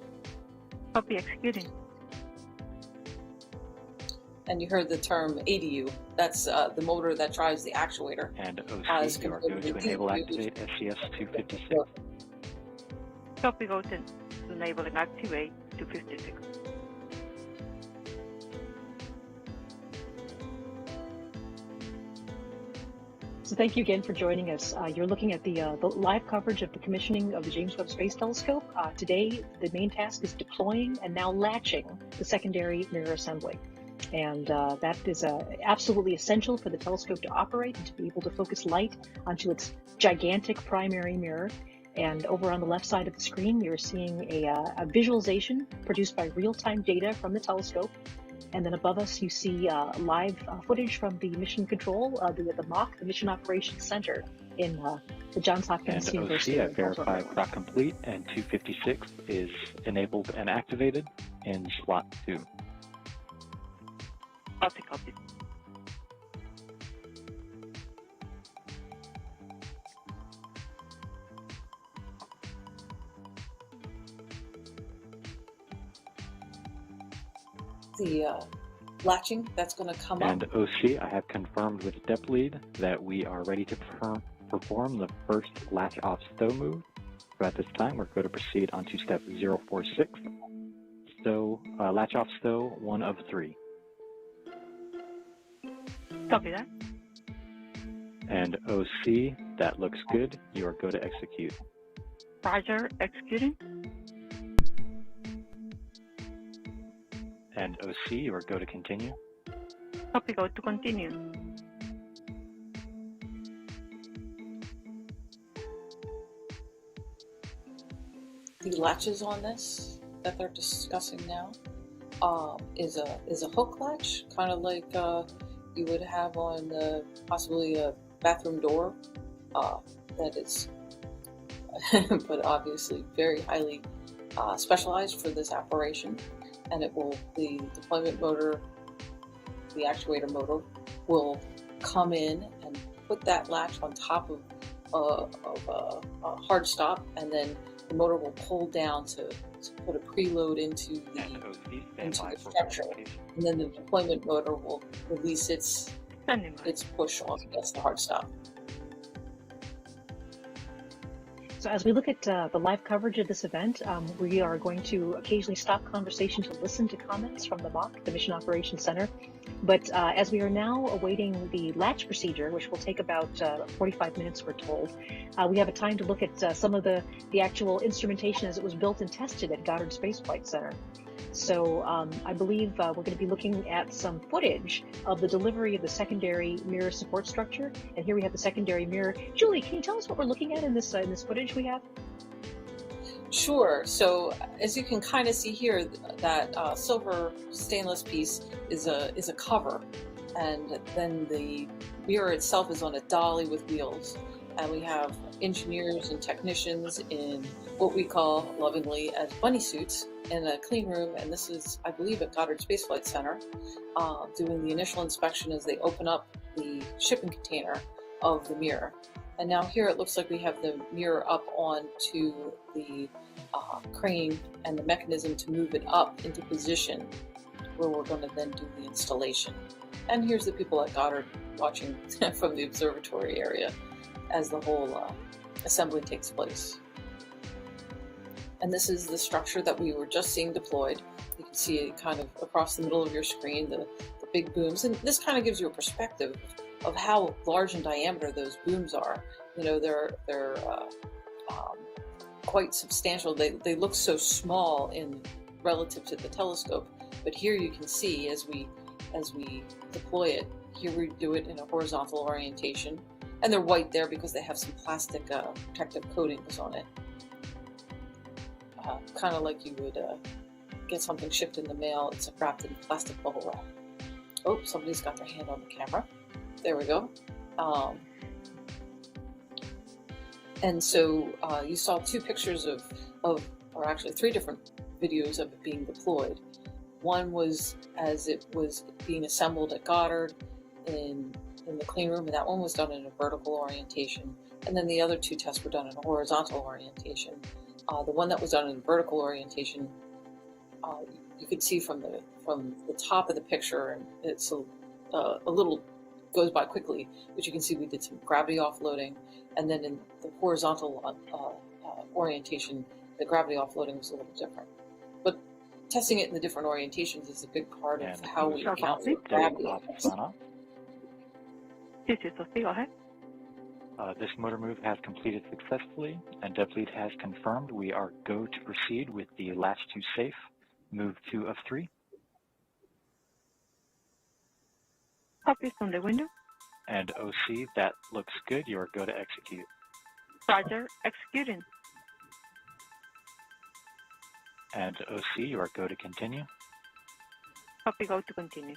Copy executing. And you heard the term ADU. That's the motor that drives the actuator. And OC, you are going to enable activate SES 256. Copy go to enabling activate 256. So thank you again for joining us. You're looking at the live coverage of the commissioning of the James Webb Space Telescope. Today, the main task is deploying and now latching the secondary mirror assembly. And that is absolutely essential for the telescope to operate and to be able to focus light onto its gigantic primary mirror. And over on the left side of the screen, you're seeing a visualization produced by real-time data from the telescope. And then above us, you see live footage from the mission control, the MOC, the Mission Operations Center in the Johns Hopkins University. And OC, verify proc complete, and 256 is enabled and activated in slot 2. Copy. the latching that's going to come And up. OC, I have confirmed with Dep Lead that we are ready to perform the first latch off stow move. So at this time, we're going to proceed on to step 046. So latch off stow 1 of 3. Copy that. And OC, that looks good. You are go to execute. Roger, executing. And OC, you are go to continue. Copy, go to continue. The latches on this that they're discussing now is a hook latch, kind of like you would have on possibly a bathroom door. That is, but obviously very highly specialized for this operation, and the deployment motor, the actuator motor, will come in and put that latch on top of a hard stop, and then the motor will pull down to put a preload into the structure, and then the deployment motor will release its push on against the hard stop. So as we look at the live coverage of this event, we are going to occasionally stop conversation to listen to comments from the MOC, the Mission Operations Center. But as we are now awaiting the latch procedure, which will take about 45 minutes, we're told, we have a time to look at some of the actual instrumentation as it was built and tested at Goddard Space Flight Center. So I believe we're going to be looking at some footage of the delivery of the secondary mirror support structure. And here we have the secondary mirror. Julie, can you tell us what we're looking at in this footage we have? Sure. So as you can kind of see here, that silver stainless piece is a cover, and then the mirror itself is on a dolly with wheels. And we have engineers and technicians in what we call lovingly as bunny suits in a clean room, and this is, I believe, at Goddard Space Flight Center, doing the initial inspection as they open up the shipping container of the mirror. And now here it looks like we have the mirror up onto the crane and the mechanism to move it up into position, where we're going to then do the installation. And here's the people at Goddard watching from the observatory area as the whole assembly takes place. And this is the structure that we were just seeing deployed. You can see it kind of across the middle of your screen, the big booms. And this kind of gives you a perspective of how large in diameter those booms are. You know, they're quite substantial. They look so small in relative to the telescope, but here you can see as we deploy it. Here we do it in a horizontal orientation, and they're white there because they have some plastic protective coatings on it, kind of like you would get something shipped in the mail. It's wrapped in plastic bubble wrap. Oh, somebody's got their hand on the camera. There we go. And so you saw two pictures or actually three different videos of it being deployed. One was as it was being assembled at Goddard in the clean room, and that one was done in a vertical orientation. And then the other two tests were done in a horizontal orientation. The one that was done in vertical orientation, you could see from the top of the picture, and it's a little goes by quickly, but you can see we did some gravity offloading, and then in the horizontal orientation, the gravity offloading was a little different. But testing it in the different orientations is a big part of how we account for gravity. Yes, go ahead. This motor move has completed successfully, and DevLead has confirmed we are go to proceed with the latch to safe, move 2 of 3. Copies from the window. And OC, that looks good. You are go to execute. Roger, executing. And OC, you are go to continue. Copy, go to continue.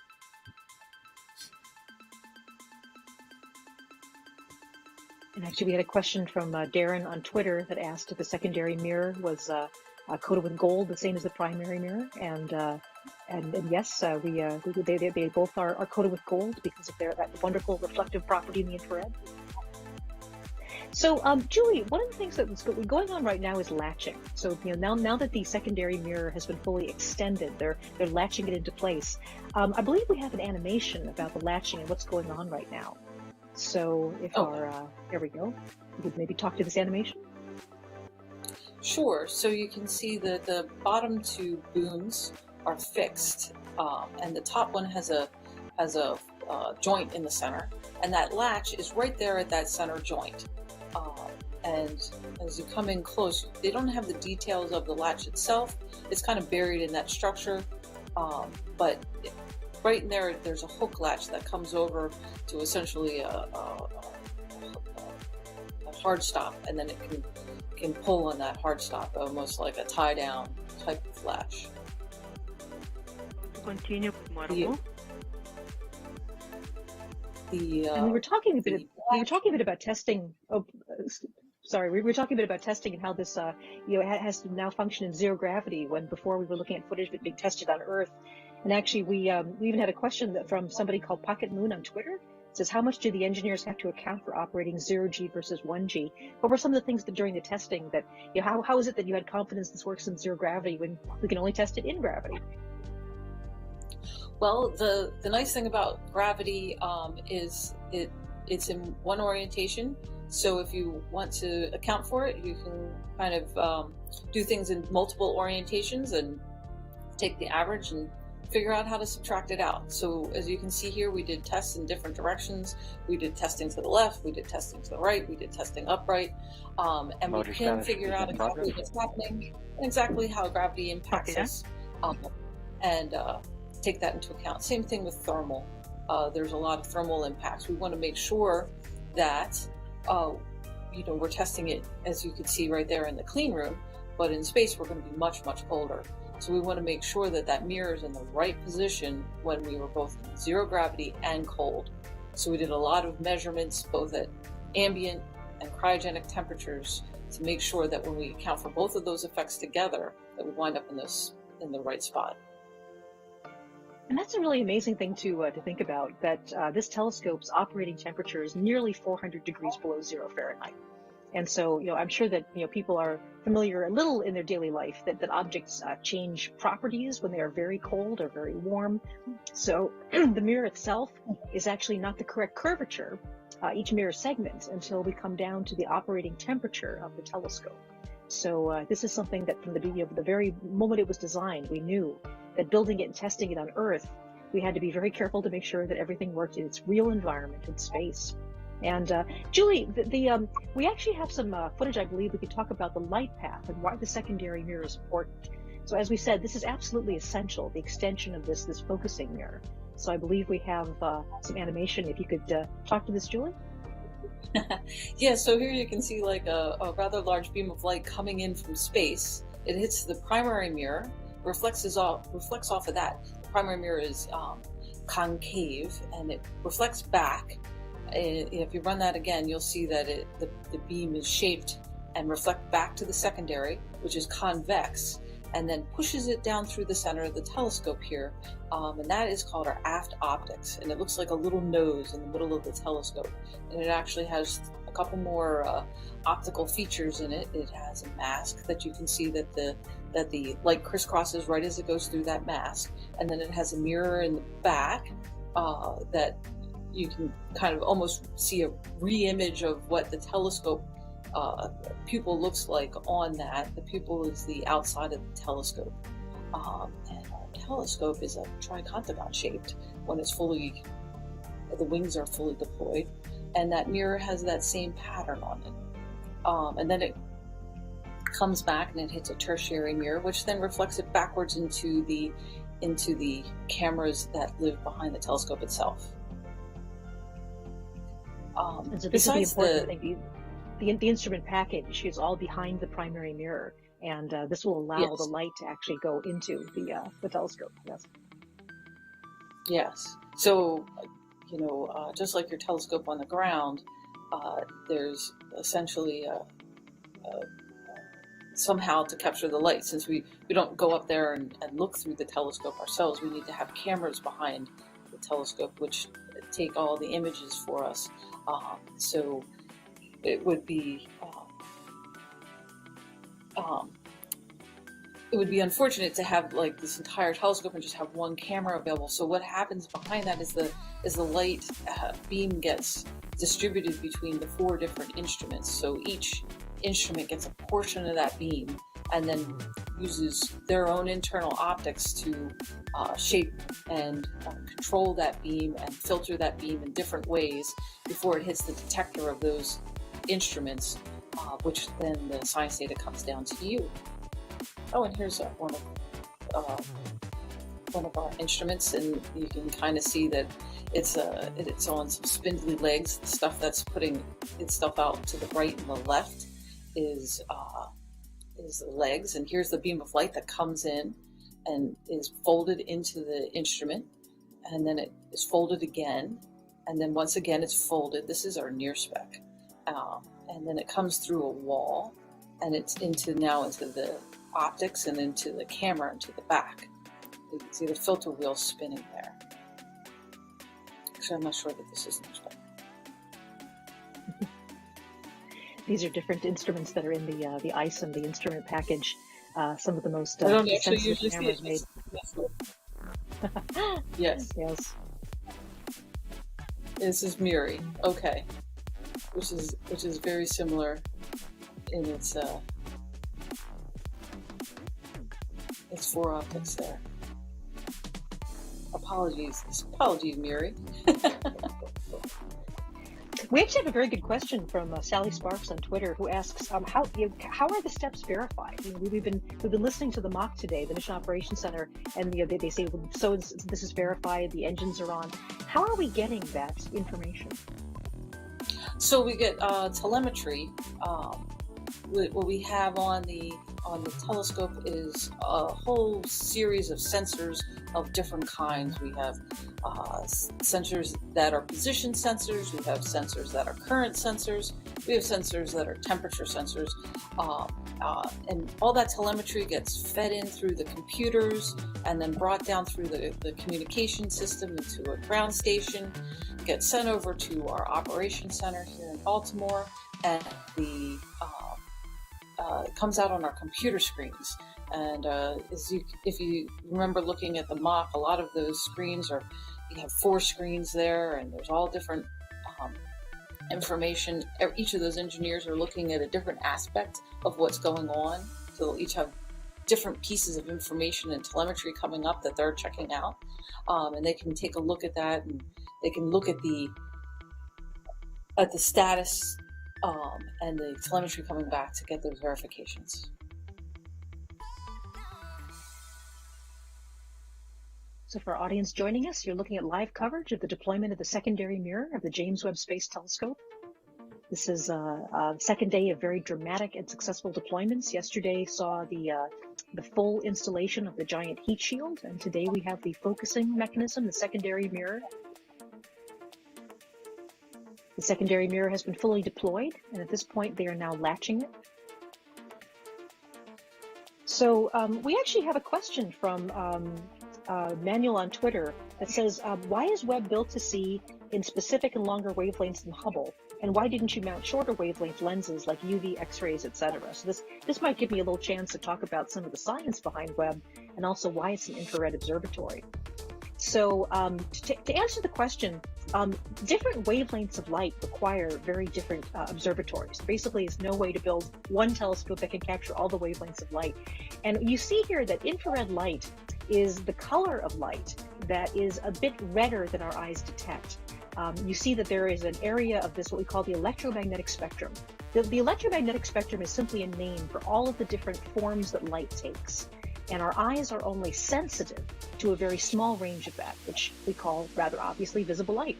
And actually, we had a question from Darren on Twitter that asked if the secondary mirror was coated with gold, the same as the primary mirror. And yes, they both are coated with gold because of that wonderful reflective property in the infrared. So, Julie, one of the things that's going on right now is latching. So, now that the secondary mirror has been fully extended, they're latching it into place. I believe we have an animation about the latching and what's going on right now. So, if here we go. We could maybe talk to this animation. Sure. So you can see that the bottom two booms are fixed, and the top one has a joint in the center, and that latch is right there at that center joint. And as you come in close, they don't have the details of the latch itself. It's kind of buried in that structure, but right in there, there's a hook latch that comes over to essentially a hard stop, and then it can pull on that hard stop, almost like a tie-down type of latch. Continue, And we were talking a bit about testing. We were talking a bit about testing and how this, has to now function in zero gravity, when before we were looking at footage being tested on Earth. And actually, we even had a question from somebody called Pocket Moon on Twitter. It says, how much do the engineers have to account for operating 0G versus 1G? What were some of the things that during the testing that, how is it that you had confidence this works in zero gravity when we can only test it in gravity? Well, the nice thing about gravity is it's in one orientation. So if you want to account for it, you can kind of do things in multiple orientations and take the average and figure out how to subtract it out. So as you can see here, we did tests in different directions. We did testing to the left, we did testing to the right, we did testing upright, and we can figure out exactly what's happening and exactly how gravity impacts us, and take that into account. Same thing with thermal. There's a lot of thermal impacts. We want to make sure that we're testing it, as you can see right there, in the clean room, but in space we're going to be much, much colder. So we want to make sure that that mirror is in the right position when we were both in zero gravity and cold. So we did a lot of measurements both at ambient and cryogenic temperatures to make sure that when we account for both of those effects together, that we wind up in the right spot. And that's a really amazing thing to think about, that this telescope's operating temperature is nearly 400 degrees below 0 Fahrenheit. And so, I'm sure that, people are familiar a little in their daily life that objects change properties when they are very cold or very warm. So the mirror itself is actually not the correct curvature, each mirror segment, until we come down to the operating temperature of the telescope. So this is something that from the very moment it was designed, we knew that building it and testing it on Earth, we had to be very careful to make sure that everything worked in its real environment in space. And Julie, we actually have some footage, I believe, we could talk about the light path and why the secondary mirror is important. So as we said, this is absolutely essential, the extension of this focusing mirror. So I believe we have some animation. If you could talk to this, Julie? Yeah, so here you can see like a rather large beam of light coming in from space. It hits the primary mirror, reflects off of that. The primary mirror is concave, and it reflects back. If you run that again, you'll see that the beam is shaped and reflect back to the secondary, which is convex, and then pushes it down through the center of the telescope here, and that is called our aft optics, and it looks like a little nose in the middle of the telescope, and it actually has a couple more optical features in it. It has a mask that you can see that the light crisscrosses right as it goes through that mask, and then it has a mirror in the back that you can kind of almost see a re-image of what the telescope pupil looks like on that. The pupil is the outside of the telescope. And our telescope is a tricontagon shaped when it's the wings are fully deployed. And that mirror has that same pattern on it. And then it comes back and it hits a tertiary mirror, which then reflects it backwards into the cameras that live behind the telescope itself. And so this is the important thing. The instrument package is all behind the primary mirror, and this will allow the light to actually go into the telescope. Yes. Yes. So, just like your telescope on the ground, there's essentially somehow to capture the light. Since we don't go up there and look through the telescope ourselves, we need to have cameras behind the telescope which take all the images for us. So it would be it would be unfortunate to have like this entire telescope and just have one camera available. So what happens behind that is the light beam gets distributed between the 4 different instruments. So each instrument gets a portion of that beam and then uses their own internal optics to shape and control that beam and filter that beam in different ways before it hits the detector of those instruments, which then the science data comes down to you. Oh, and here's one of our instruments, and you can kind of see that it's on some spindly legs. The stuff that's putting its stuff out to the right and the left is the legs, and here's the beam of light that comes in and is folded into the instrument, and then it is folded again, and then once again it's folded. This is our near spec, and then it comes through a wall, and it's into the optics and into the camera into the back. You can see the filter wheel spinning there. Actually, I'm not sure that this is near spec. These are different instruments that are in the ICE and the instrument package. Some of the most I don't actually sensitive usually see cameras it. made. Yes. Yes. This is Miri. Okay. Which is very similar in its 4 optics there. Apologies, Miri. We actually have a very good question from Sally Sparks on Twitter, who asks, how are the steps verified? We've been listening to the mock today, the Mission Operations Center, and they say, so this is verified, the engines are on. How are we getting that information? So we get telemetry. What we have on the telescope is a whole series of sensors of different kinds. We have sensors that are position sensors, we have sensors that are current sensors, we have sensors that are temperature sensors, and all that telemetry gets fed in through the computers and then brought down through the communication system into a ground station, gets sent over to our operations center here in Baltimore, and it comes out on our computer screens. And if you remember looking at the mock, a lot of those screens you have 4 screens there, and there's all different information. Each of those engineers are looking at a different aspect of what's going on. So they'll each have different pieces of information and telemetry coming up that they're checking out. And they can take a look at that, and they can look at the status and the telemetry coming back to get those verifications. So for our audience joining us, you're looking at live coverage of the deployment of the secondary mirror of the James Webb Space Telescope. This is a second day of very dramatic and successful deployments. Yesterday saw the full installation of the giant heat shield, and today we have the focusing mechanism, the secondary mirror. The secondary mirror has been fully deployed, and at this point they are now latching it. So we actually have a question from Manuel on Twitter that says, why is Webb built to see in specific and longer wavelengths than Hubble? And why didn't you mount shorter wavelength lenses like UV, X-rays, etc.? So this might give me a little chance to talk about some of the science behind Webb and also why it's an infrared observatory. So to answer the question, different wavelengths of light require very different observatories. Basically, there's no way to build one telescope that can capture all the wavelengths of light. And you see here that infrared light is the color of light that is a bit redder than our eyes detect. You see that there is an area of this, what we call the electromagnetic spectrum. The electromagnetic spectrum is simply a name for all of the different forms that light takes. And our eyes are only sensitive to a very small range of that, which we call, rather obviously, visible light.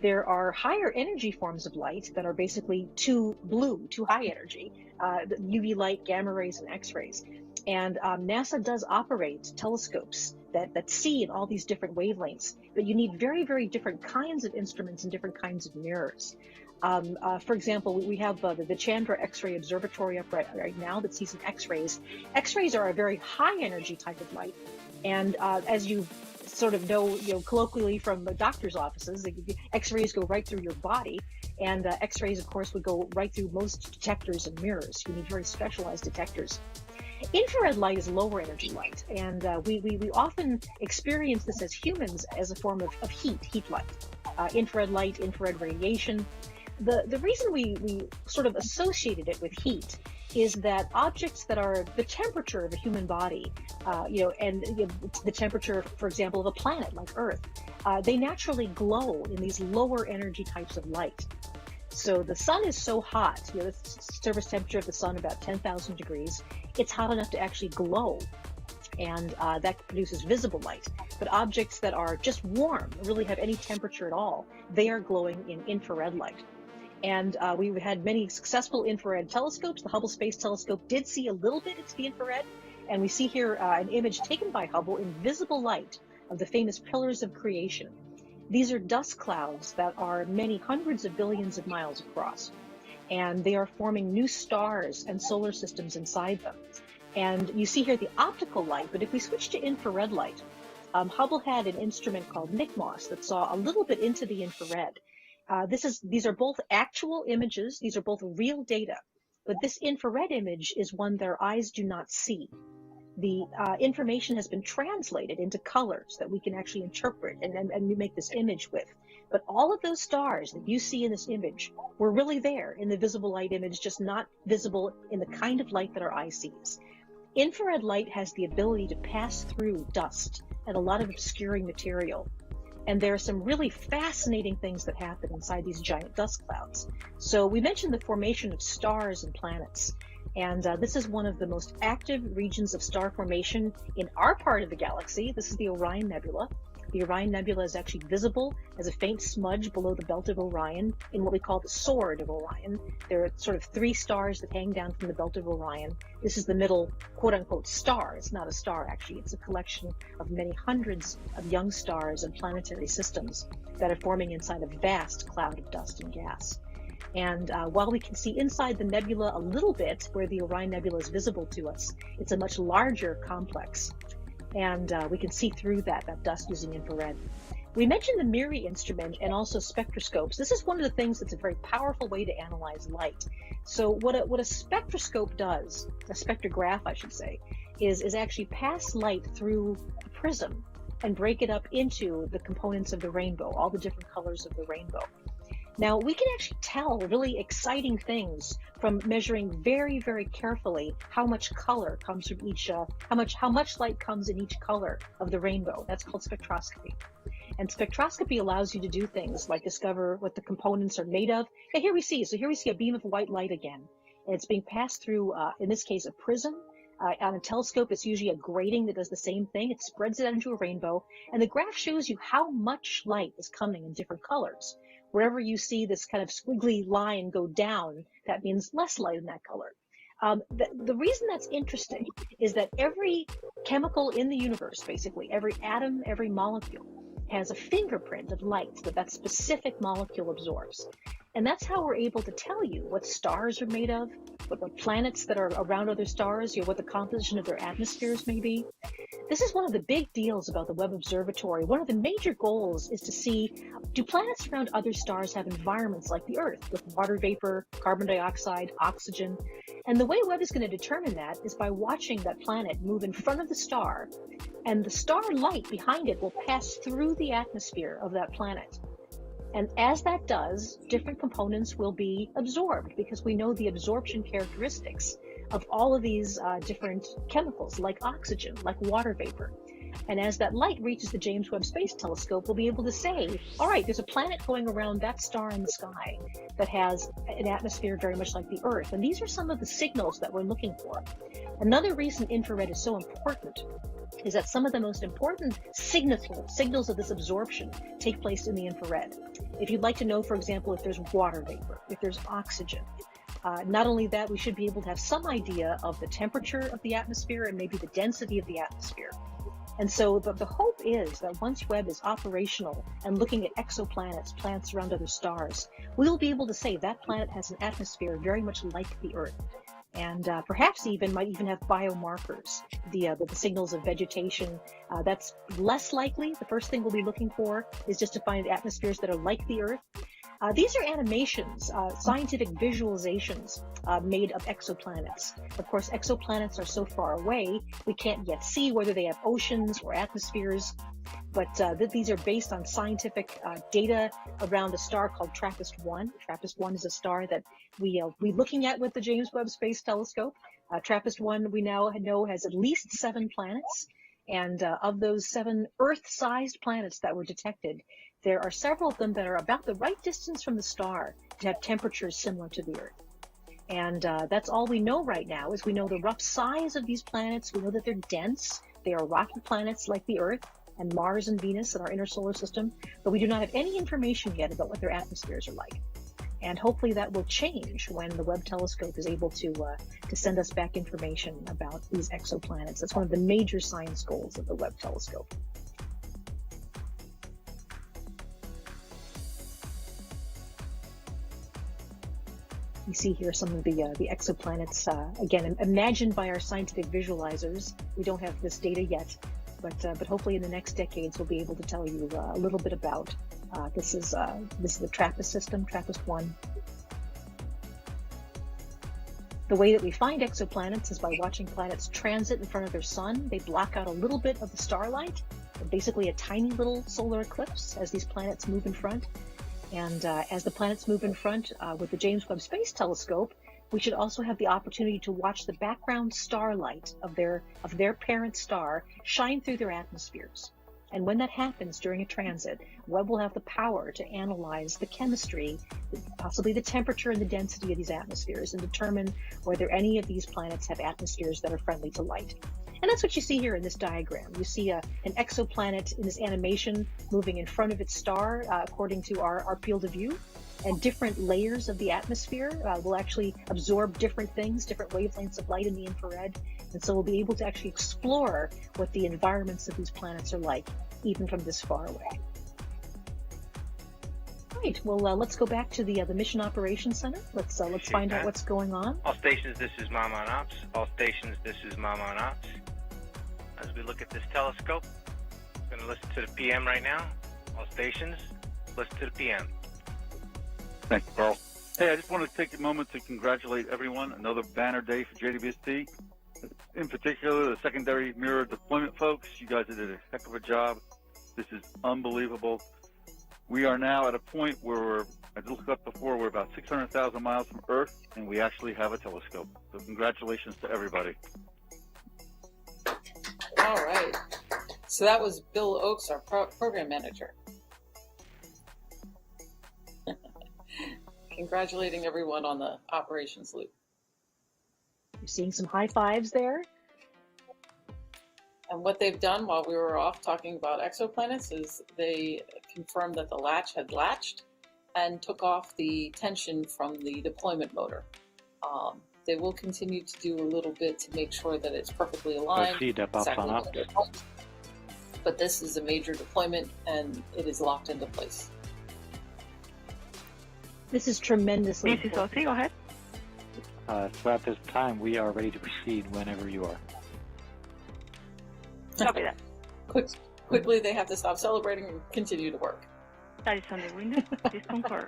There are higher energy forms of light that are basically too blue, too high energy, UV light, gamma rays, and X-rays. And NASA does operate telescopes that see in all these different wavelengths, but you need very, very different kinds of instruments and different kinds of mirrors. For example, we have the Chandra X-ray Observatory up right now that sees in X-rays. X-rays are a very high energy type of light, and as you sort of know, colloquially from the doctor's offices, X-rays go right through your body, And X-rays, of course, would go right through most detectors and mirrors. You need very specialized detectors. Infrared light is lower energy light, and we often experience this as humans as a form of heat light. Infrared light, infrared radiation. The reason we sort of associated it with heat is that objects that are the temperature of a human body, the temperature, for example, of a planet like Earth, they naturally glow in these lower energy types of light. So the sun is so hot, the surface temperature of the sun about 10,000 degrees, it's hot enough to actually glow, and that produces visible light. But objects that are just warm, really have any temperature at all, they are glowing in infrared light. And we've had many successful infrared telescopes. The Hubble Space Telescope did see a little bit into the infrared, and we see here an image taken by Hubble in visible light of the famous pillars of creation. These are dust clouds that are many hundreds of billions of miles across, and they are forming new stars and solar systems inside them. And you see here the optical light, but if we switch to infrared light, Hubble had an instrument called NICMOS that saw a little bit into the infrared. These are both actual images, these are both real data, but this infrared image is one their eyes do not see. The information has been translated into colors that we can actually interpret and we make this image with. But all of those stars that you see in this image were really there in the visible light image, just not visible in the kind of light that our eye sees. Infrared light has the ability to pass through dust and a lot of obscuring material. And there are some really fascinating things that happen inside these giant dust clouds. So we mentioned the formation of stars and planets. And this is one of the most active regions of star formation in our part of the galaxy. This is the Orion Nebula. The Orion Nebula is actually visible as a faint smudge below the belt of Orion in what we call the sword of Orion. There are sort of 3 stars that hang down from the belt of Orion. This is the middle, quote-unquote, star. It's not a star, actually. It's a collection of many hundreds of young stars and planetary systems that are forming inside a vast cloud of dust and gas. And while we can see inside the nebula a little bit, where the Orion Nebula is visible to us, it's a much larger complex. And we can see through that dust using infrared. We mentioned the MIRI instrument and also spectroscopes. This is one of the things that's a very powerful way to analyze light. So what a spectroscope does, a spectrograph I should say, is actually pass light through a prism and break it up into the components of the rainbow, all the different colors of the rainbow. Now, we can actually tell really exciting things from measuring very, very carefully how much color comes from each, how much light comes in each color of the rainbow. That's called spectroscopy. And spectroscopy allows you to do things like discover what the components are made of. And here we see a beam of white light again. And it's being passed through, in this case, a prism. On a telescope, it's usually a grating that does the same thing. It spreads it out into a rainbow. And the graph shows you how much light is coming in different colors. Wherever you see this kind of squiggly line go down, that means less light in that color. The reason that's interesting is that every chemical in the universe, basically, every atom, every molecule, has a fingerprint of light that specific molecule absorbs. And that's how we're able to tell you what stars are made of, what planets that are around other stars, what the composition of their atmospheres may be. This is one of the big deals about the Webb Observatory. One of the major goals is to see, do planets around other stars have environments like the Earth, with water vapor, carbon dioxide, oxygen? And the way Webb is going to determine that is by watching that planet move in front of the star, and the star light behind it will pass through the atmosphere of that planet. And as that does, different components will be absorbed, because we know the absorption characteristics of all of these different chemicals, like oxygen, like water vapor. And as that light reaches the James Webb Space Telescope, we'll be able to say, all right, there's a planet going around that star in the sky that has an atmosphere very much like the Earth. And these are some of the signals that we're looking for. Another reason infrared is so important is that some of the most important signals of this absorption take place in the infrared. If you'd like to know, for example, if there's water vapor, if there's oxygen, not only that, we should be able to have some idea of the temperature of the atmosphere and maybe the density of the atmosphere. And so the hope is that once Webb is operational and looking at exoplanets, planets around other stars, we'll be able to say that planet has an atmosphere very much like the Earth. And perhaps might even have biomarkers, the signals of vegetation. That's less likely. The first thing we'll be looking for is just to find atmospheres that are like the Earth. These are animations, scientific visualizations made of exoplanets. Of course, exoplanets are so far away, we can't yet see whether they have oceans or atmospheres, but these are based on scientific data around a star called TRAPPIST-1. TRAPPIST-1 is a star that we're looking at with the James Webb Space Telescope. TRAPPIST-1 we now know has at least 7 planets, and of those 7 Earth-sized planets that were detected, there are several of them that are about the right distance from the star to have temperatures similar to the Earth. And that's all we know right now, is we know the rough size of these planets. We know that they're dense. They are rocky planets like the Earth and Mars and Venus in our inner solar system, but we do not have any information yet about what their atmospheres are like. And hopefully that will change when the Webb telescope is able to send us back information about these exoplanets. That's one of the major science goals of the Webb telescope. You see here some of the exoplanets, again, imagined by our scientific visualizers. We don't have this data yet, but hopefully in the next decades we'll be able to tell you a little bit about. This is the TRAPPIST system, TRAPPIST-1. The way that we find exoplanets is by watching planets transit in front of their sun. They block out a little bit of the starlight, basically a tiny little solar eclipse as these planets move in front. And as the planets move in front with the James Webb Space Telescope, we should also have the opportunity to watch the background starlight of their parent star shine through their atmospheres. And when that happens during a transit, Webb will have the power to analyze the chemistry, possibly the temperature and the density of these atmospheres, and determine whether any of these planets have atmospheres that are friendly to light. And that's what you see here in this diagram. You see an exoplanet in this animation moving in front of its star according to our field of view. And different layers of the atmosphere will actually absorb different things, different wavelengths of light in the infrared. And so we'll be able to actually explore what the environments of these planets are like, even from this far away. Right, well, let's go back to the Mission Operations Center. Let's find out what's going on. All stations, this is Mom on Ops. All stations, this is Mom on Ops. As we look at this telescope, I'm going to listen to the PM right now. All stations, listen to the PM. Thank you, Carl. Hey, I just want to take a moment to congratulate everyone. Another banner day for JWST. In particular, the secondary mirror deployment folks. You guys did a heck of a job. This is unbelievable. We are now at a point where I looked up before, we're about 600,000 miles from Earth, and we actually have a telescope. So congratulations to everybody. All right. So that was Bill Oakes, our program manager. Congratulating everyone on the operations loop. You're seeing some high fives there. And what they've done while we were off talking about exoplanets is they confirmed that the latch had latched and took off the tension from the deployment motor. They will continue to do a little bit to make sure that it's perfectly aligned. But this is a major deployment and it is locked into place. This is tremendously This is Ozzy, go ahead. So at this time, we are ready to proceed whenever you are. Copy that. Quickly, they have to stop celebrating and continue to work. That is on the window. Please confirm.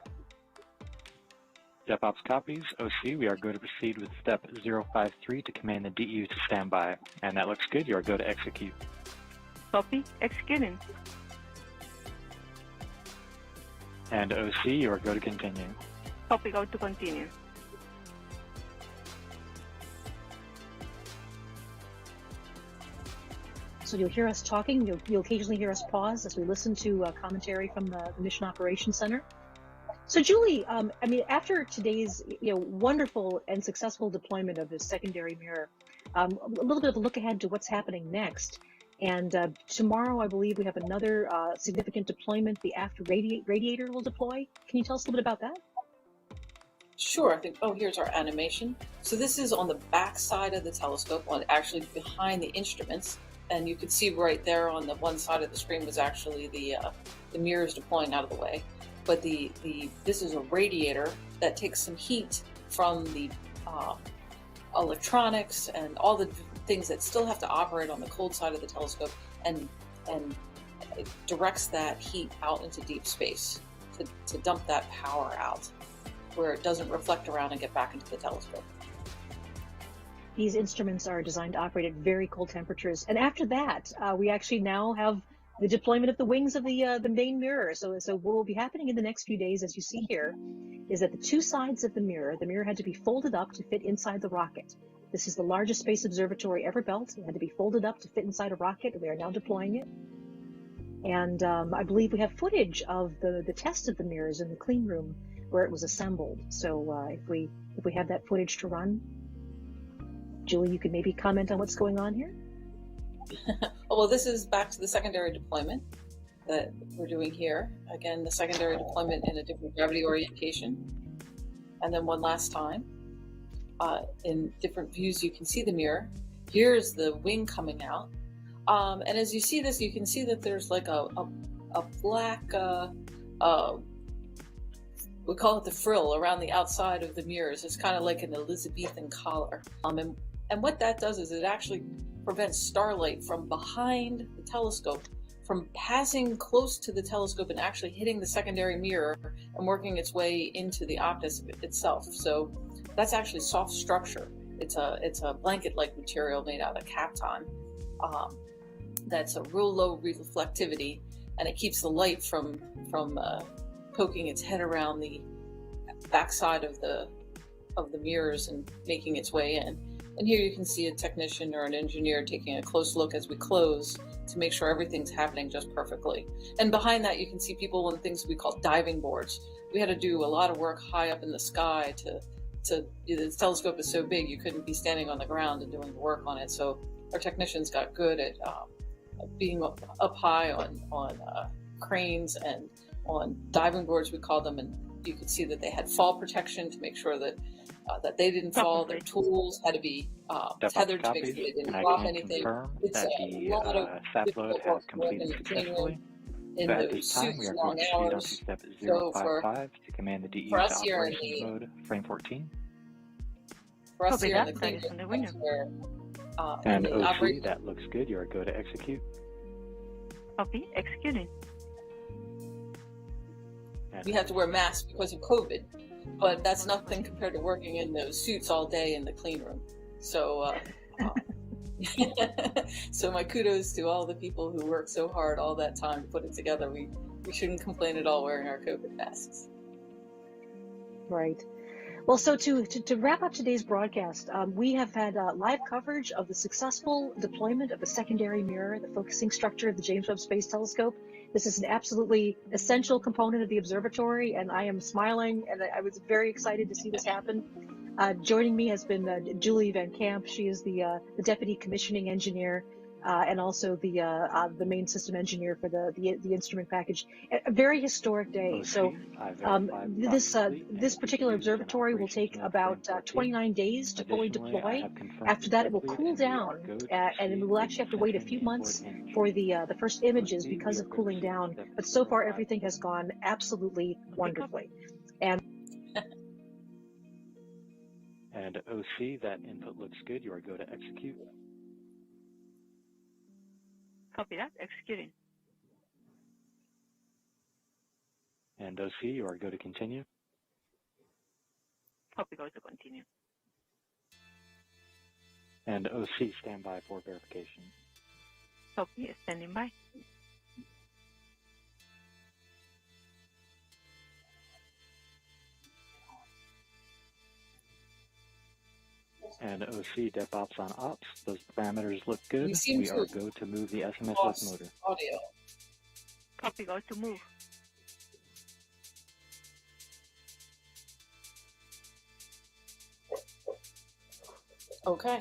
JetOps copies. OC, we are going to proceed with step 053 to command the DU to stand by. And that looks good. You are go to execute. Copy. Executing. And OC, you are go to continue. Copy. Go to continue. So you'll hear us talking. You'll occasionally hear us pause as we listen to commentary from the Mission Operations Center. So Julie, I mean, after today's wonderful and successful deployment of this secondary mirror, a little bit of a look ahead to what's happening next. And tomorrow, I believe we have another significant deployment. The aft radiator will deploy. Can you tell us a little bit about that? Sure. I think. Oh, here's our animation. So this is on the back side of the telescope, actually behind the instruments. And you can see right there on the one side of the screen was actually the mirrors deploying out of the way. But this is a radiator that takes some heat from the electronics and all the things that still have to operate on the cold side of the telescope, and it directs that heat out into deep space. to dump that power out where it doesn't reflect around and get back into the telescope. These instruments are designed to operate at very cold temperatures. And after that, we actually now have the deployment of the wings of the main mirror. So what will be happening in the next few days, as you see here, is that the two sides of the mirror had to be folded up to fit inside the rocket. This is the largest space observatory ever built. It had to be folded up to fit inside a rocket, and they are now deploying it. And I believe we have footage of the test of the mirrors in the clean room where it was assembled. So if we have that footage to run, Julie, you could maybe comment on what's going on here? Well, this is back to the secondary deployment that we're doing here. Again, the secondary deployment in a different gravity orientation. And then one last time. In different views, you can see the mirror. Here's the wing coming out. And as you see this, you can see that there's like a black, we call it the frill around the outside of the mirrors. It's kind of like an Elizabethan collar. And what that does is it actually prevents starlight from behind the telescope from passing close to the telescope and actually hitting the secondary mirror and working its way into the optus itself. So that's actually soft structure. It's a blanket-like material made out of kapton. That's a real low reflectivity, and it keeps the light from poking its head around the backside of the mirrors and making its way in. And here you can see a technician or an engineer taking a close look as we close to make sure everything's happening just perfectly. And behind that, you can see people on things we call diving boards. We had to do a lot of work high up in the sky the telescope is so big you couldn't be standing on the ground and doing the work on it. So our technicians got good at being up high on cranes and on diving boards, we call them, and you could see that they had fall protection to make sure that they didn't fall. Their tools had to be tethered to make sure they didn't drop anything. It's a lot of difficult work in the clean room in those suits, long hours. So for us here in the mode, frame 14. For us here in the clean room, that's where and OC, that looks good. You are go to execute. Copy, executing. We have to wear masks because of COVID, but that's nothing compared to working in those suits all day in the clean room. So, so my kudos to all the people who worked so hard all that time to put it together. We shouldn't complain at all wearing our COVID masks. Right. Well, so to wrap up today's broadcast, we have had live coverage of the successful deployment of the secondary mirror, the focusing structure of the James Webb Space Telescope. This is an absolutely essential component of the observatory, and I am smiling, and I was very excited to see this happen. Joining me has been Julie Van Camp. She is the deputy commissioning engineer and also the main system engineer for the instrument package. A very historic day. So this particular observatory will take about 29 days to fully deploy. After that, it will cool down, and we will actually have to wait a few months for the first images because of cooling down. But so far, everything has gone absolutely wonderfully. And OC, that input looks good. You are go to execute. Copy that, executing. And OC, you are go to continue. Copy, go to continue. And OC, stand by for verification. Copy, standing by. And OC, DevOps on ops. Those parameters look good. We are go to move the SMSS motor. Audio. Copy, go to move. Okay.